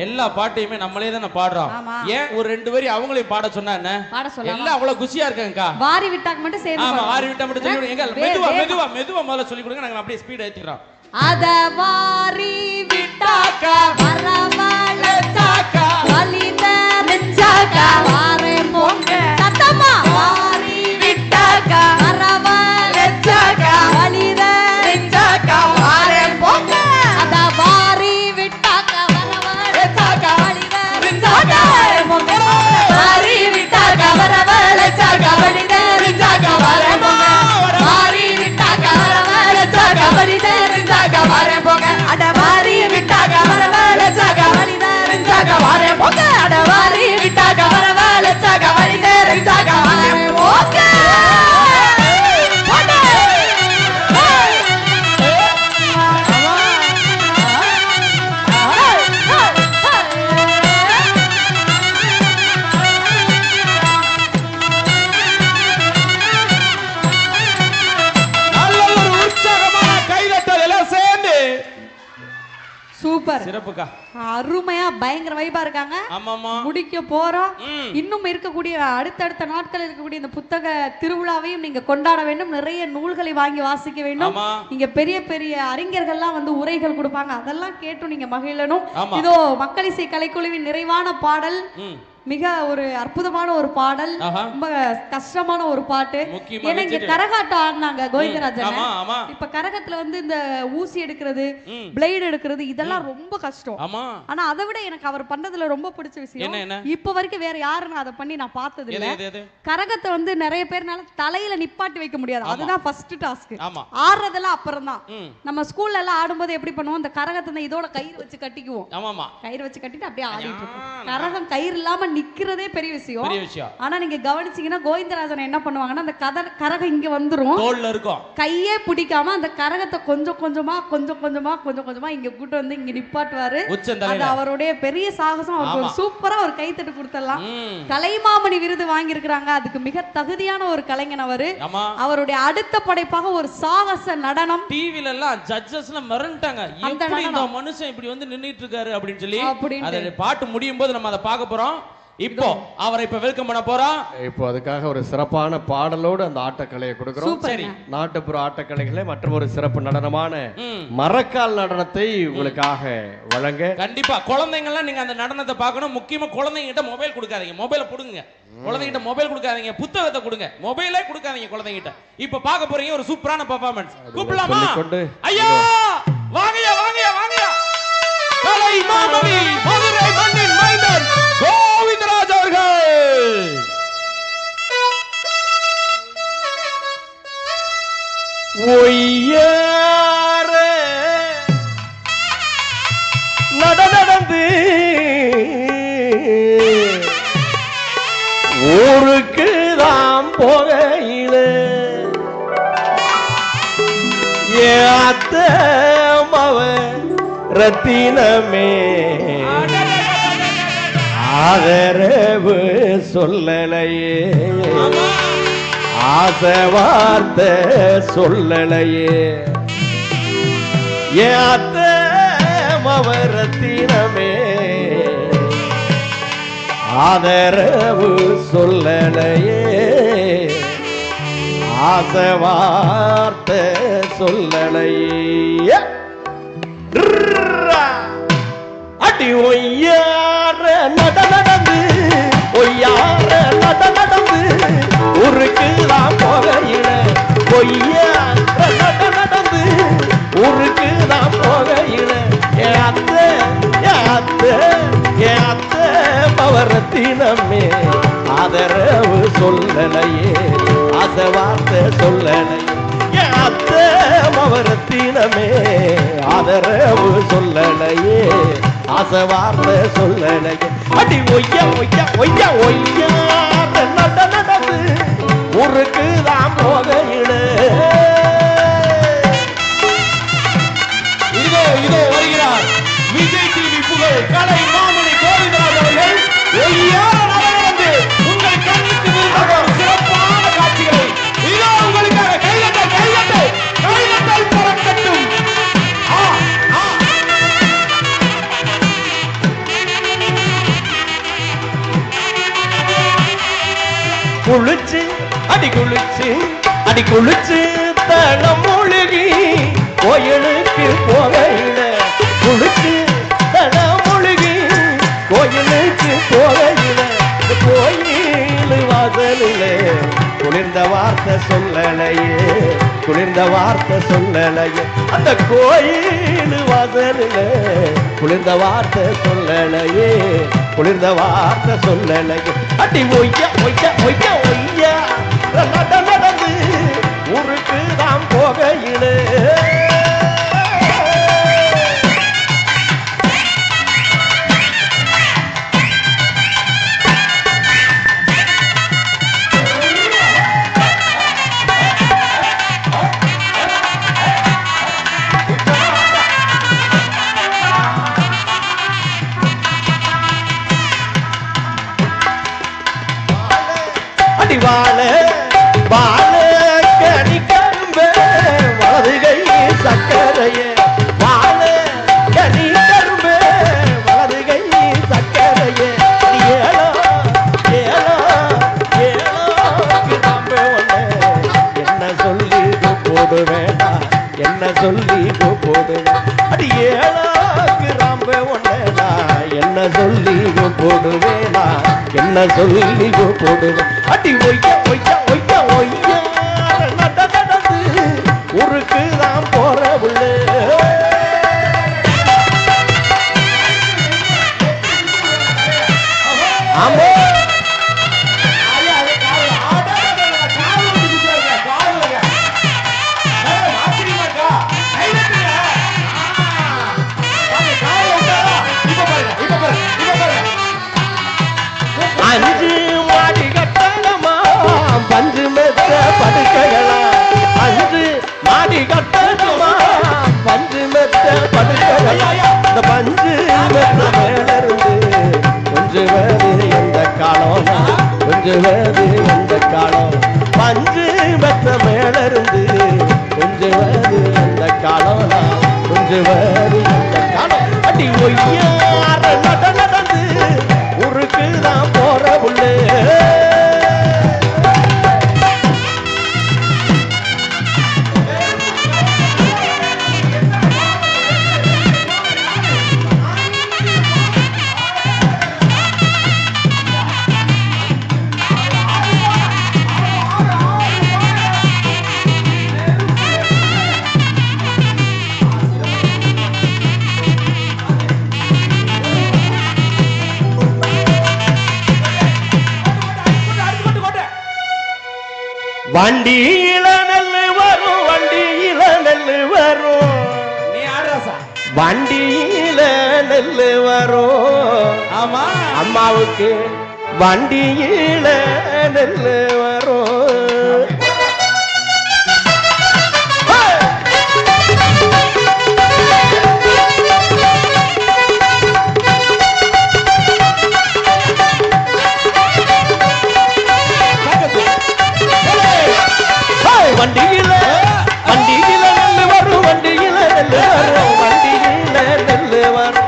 எல்லா பாட்டையுமே நம்மளே தான பாடுறோம். ஏன் ஒரு 2 வரி அவங்களே பாட சொன்னா என்ன? எல்லாம் அவ்வளவு குஷியா இருக்காங்கக்கா. வாரி விட்டாக்கு மட்டும் சேர்ந்து. ஆமா வாரி விட்டா மட்டும் சொல்லி கொடுங்க. மெதுவா முதல்ல சொல்லி கொடுங்க. நாங்க அப்படியே ஸ்பீட் ஏத்திறோம். அத வாரி விட்டாக்க வரவளச்சாக்க வலிதரிச்சாக்க வாரே போங்க. சத்தமா வாரி விட்டாக்க வரவளச்சாக்க வலிதரிச்சாக்க வாரே போங்க. அத வாரி விட்டாக்க வரவளச்சாக்க வலிதரிச்சாக்க வெச்சாக வழிதே ரெண்டாக ஓகே சூப்பர் சிறப்புக்கா அருமையா பயங்கர வைபா இருக்காங்க. ஆமாமா முடிக்க போறோம். இன்னும் இருக்கக்கூடிய அடுத்தடுத்த நாட்கள் இருக்கக்கூடிய இந்த புத்தக திருவிழாவையும் நீங்க கொண்டாட வேண்டும். நிறைய நூல்களை வாங்கி வாசிக்க வேண்டும். நீங்க பெரிய பெரிய அறிஞர்கள்லாம் வந்து உரைகள் கொடுப்பாங்க, அதெல்லாம் கேட்டு நீங்க மகிழணும். இதோ மக்களிசை கலைக்குழுவின் நிறைவான பாடல், மிக ஒரு அற்புதமான ஒரு பாடல், ரொம்ப கஷ்டமான ஒரு பாட்டு. ஏன்னா இங்க கரகாட்டம் ஆடினாங்க கோவிந்தராஜன். இப்ப கரகத்துல வந்து இந்த ஊசி எடுக்கிறது, பிளேட் எடுக்கிறது, இதெல்லாம் ரொம்ப கஷ்டம். ஆனா அதை விட எனக்கு அவர் பண்ணதுல ரொம்ப பிடிச்ச விஷயம், இப்ப வரைக்கும் வேற யாரும் அதை பண்ணி நான் பார்த்தது இல்ல. கரகத்தை வந்து நிறைய பேர்னால தலையில நிப்பாட்டி வைக்க முடியாது, அதுதான் ஃபர்ஸ்ட் டாஸ்க். ஆடுறதெல்லாம் அப்புறம் தான். நம்ம ஸ்கூல்ல எல்லாம் ஆடும்போது எப்படி பண்ணுவோம், இந்த கரகத்தை இதோட கயிறு வச்சு கட்டிக்குவோம். கயிறு வச்சு கட்டிட்டு அப்படியே ஆடிட்டு இருக்கோம். கரகம் கயிறு இல்லாம நிக்கிறதே பெரிய விஷயம். ஆனா நீங்க கவனிச்சீங்கன்னா கோவிந்தராஜன் என்ன பண்ணுவாங்கன்னா, அந்த கரகம் இங்க வந்துரும், தோல்ல இருக்கும், கையே பிடிக்காம அந்த கரகத்தை கொஞ்சம் கொஞ்சமா இங்க கூட்டு வந்து இங்க நிப்பாட்டுவாரு. அது அவருடைய பெரிய சாகசம். அவருக்கு ஒரு சூப்பரா ஒரு கைத்தட்டு கொடுத்தலாம். கலைமாமணி விருது வாங்கி இருக்கிறாங்க, அதுக்கு மிக தகுதியான ஒரு கலைஞன் அவரு. அவருடைய அடுத்த படைப்பாக ஒரு சாகச நடனம். டிவில எல்லாம் ஜட்ஜஸ்லாம் மிரண்டாங்க, எப்படி இந்த மனுஷன் இப்படி வந்து நின்னுட்டு இருக்காரு அப்படின்னு சொல்லி. அந்த பாட்டு முடியும் போது நம்ம அதை பார்க்க போறோம். இப்போ அவரை இப்ப வெல்கம் பண்ண போறோம். இப்போ அதுக்காக ஒரு சிறப்பான பாடலோடு அந்த ஆட்டக்கலையை கொடுக்கிறோம். சரி, நாட்டுப்புற ஆட்டக்கலைகளை மற்றும் ஒரு சிறப்பு நடனமான மரக்கால் நடனத்தை உங்களுக்காக வழங்க. கண்டிப்பா குழந்தைங்க எல்லாம் நீங்க அந்த நடனத்தை பார்க்கணும். முக்கியமா குழந்தைங்க கிட்ட மொபைல் கொடுக்காதீங்க, மொபைலை கொடுங்க. குழந்தைகிட்ட மொபைல் கொடுக்காதீங்க, புத்தகத்தை கொடுங்க, மொபைலே கொடுக்காதீங்க குழந்தைகிட்ட. இப்ப பார்க்க போறீங்க ஒரு சூப்பரான பெர்ஃபார்மன்ஸ். கூப்பிடலாமா? ஐயா வாங்கயா வாங்கயா வாங்கயா, கலைமாமணி மதுரை மண்ணின் மைந்தன் கோவிந்தராஜ் அவர்கள். ஒய்யார நடந்து ஊருக்கு தாம் போகையில ஏத்தமவ ரத்தினமே ஆதரவு சொல்லலையே, ஆசை வார்த்தை சொல்லலையே, ஏத்தமவ ரத்தினமே ஆதரவு சொல்லலையே, ஆசை வார்த்தை சொல்லலையே. அடி ஒய்யார நடந்து ஒய்யார நடந்து ஊருக்கு தான் போகையில, ஒய்யார நடந்து ஊருக்கு தான் போகையில, ஏத்த பவரத்தினமே ஆதரவு சொல்லலையே, ஆசை வார்த்தை சொல்லலையே, ஏத்த பவரத்தினமே ஆதரவு சொல்லலையே, ஆசை வார்த்தை சொல்லலையே. அடி ஒய்யா ஒய்யா ஒய்யா ஒய்யார நடந்து ஊருக்கு தான் போகையில. இதோ இதோ வருகிறார் விஜய் டிவி புகழ் கலைமாமணி கோவிந்தராஜ் அவர்கள். ஒய்யார நடந்து உங்கள் கண்ணுக்கு விருந்தோம் சிறப்பான காட்சிகளை இதோ உங்களுக்காக கைதட்டல் கைதட்டல் கைதட்டல் பறக்கட்டும். குளிச்சு அடி குளிச்சு தளம் மூழ்கி கோயிலுக்கு போகையில, குளிச்சு தளம் மூழ்கி கோயிலுக்கு போகையில, கோயில் வாசலிலே குளிர்ந்த வார்த்தை சொல்லலையே, குளிர்ந்த வார்த்தை சொல்லலையே, அந்த கோயில் வாசலிலே குளிர்ந்த வார்த்தை சொல்லலையே, குளிர்ந்த வார்த்தை சொல்லலையே. அடி ஒய்யா ஒய்யா ஒய்யா ஒய்யா நடந்து ஊருக்கு தான் போகையிலே. அடி வாழ வாழ கனி கரும்பே வலது கை சக்கரையே வாழ கனி கரும்பே வலது கை சக்கரையே ஏலோ ஏலோ ஏலோ கிராம்பே ஒண்ணே என்ன சொல்லி போடுவேடா என்ன சொல்லி போடுவேன் அடி ஏலோ கிராம்பே ஒண்ணேடா என்ன சொல்லி போடுவேனா என்ன சொல்லி போடுவேன் அடி ஒய்ய ஒய்ய ஒய்ய ஒய்ய நடந்து ஊருக்கு தான் போற உள்ளே ஆமா அஞ்சு மாடி கட்டணமா பஞ்சு மெத்த படுக்கைகளா அஞ்சு மாடி கட்டணமா பஞ்சு மெத்த படுக்கைகளா இந்த பஞ்சு மெத்த மேல இருந்து கொஞ்சம் வேறு எந்த காலம் கொஞ்சம் வேறு எந்த காலம் பஞ்சு மெத்த மேல இருந்து கொஞ்சம் வேறு எந்த காலம் கொஞ்சம் வேறு எந்த காலம் அடி ஒய்யார நடந்து ஊருக்கு தான் போற உள்ளே வண்டியில நெல்லு வரும் வண்டியில நெல்லு வரும் நீ ஆடுறாசா வண்டியில நெல்லு வரும் ஆமா அம்மாவுக்கு வண்டியில நெல்லு வரும் வண்டியில வண்டியில நெல்லு வரும் வண்டியில நெல்லு வரும் வண்டியில நெல்லு வரும்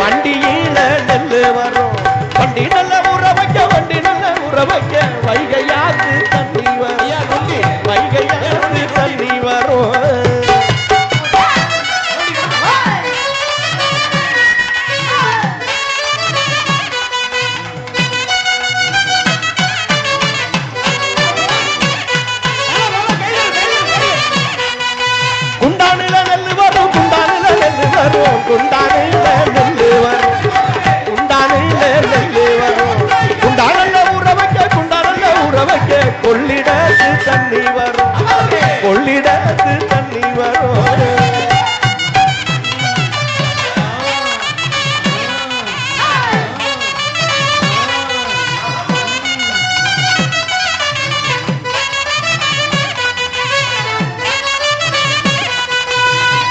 வண்டியில நெல்லு வரும் வண்டி நல்ல ஊற வைக்க வண்டி நல்ல ஊற வைக்க வைகையாத்து தண்ணி வரும் வைகையாத்து தண்ணி வரும் குண்டானில நெல்லு வரும் குண்டானில நெல்லு வரும் குண்டானில நெல்லு வரும் குண்டானில நெல்லு வரும் குண்டானல்ல ஊற வைக்க குண்டானல்ல ஊற வைக்க கொள்ளிடத்து தண்ணி வரும் கொள்ளிடத்து தண்ணி வரும்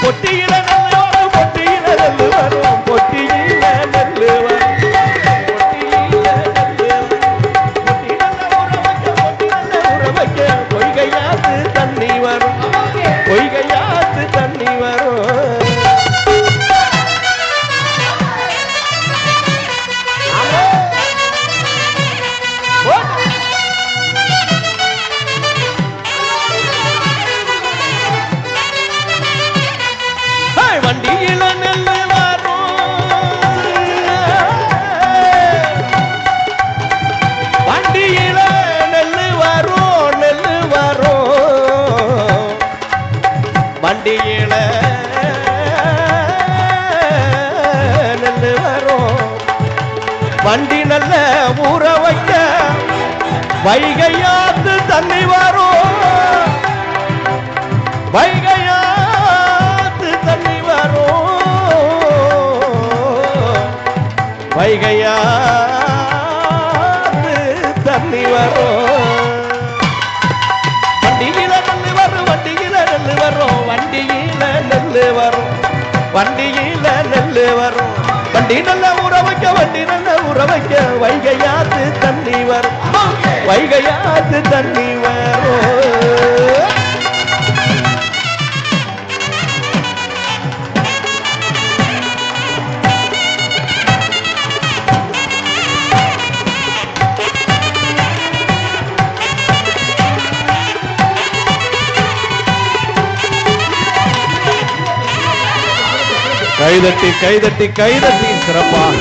பொட்டியில நெல்லு வரும் பொட்டியில நெல்லு வரும் பொட்டியில நெல்லு வரும் பொட்டியில நெல்லு பொட்டி நல்ல ஊற வைக்க பொட்டி நல்ல ஊற வைக்க பொய்கையாத்து தண்ணி வரும் பொய்கையாத்து தண்ணி வரும் வண்டியில நெல்லு வரும் வண்டியில நெல்லு வரும் நெல்லு வரும் வண்டியில நெல்லு வரும் வண்டி நல்ல ஊற வைக்க வைகையாத்து தண்ணி வரும் வைகையாத்து தண்ணி வரும் வைகையாத்து தண்ணி வரும் வண்டியில நெல்லு வரும் வண்டியில நெல்லு வரும் வண்டியில நெல்லு வரும் வண்டியில நெல்லு வரும் வண்டி நல்ல ஊற வைக்க வண்டி நல்ல ஊற வைக்க வைகையாத்து தண்ணி வரும் வைகையாத்து தண்ணி வரும். கைதட்டி கைதட்டி கைதட்டி சிறப்பாக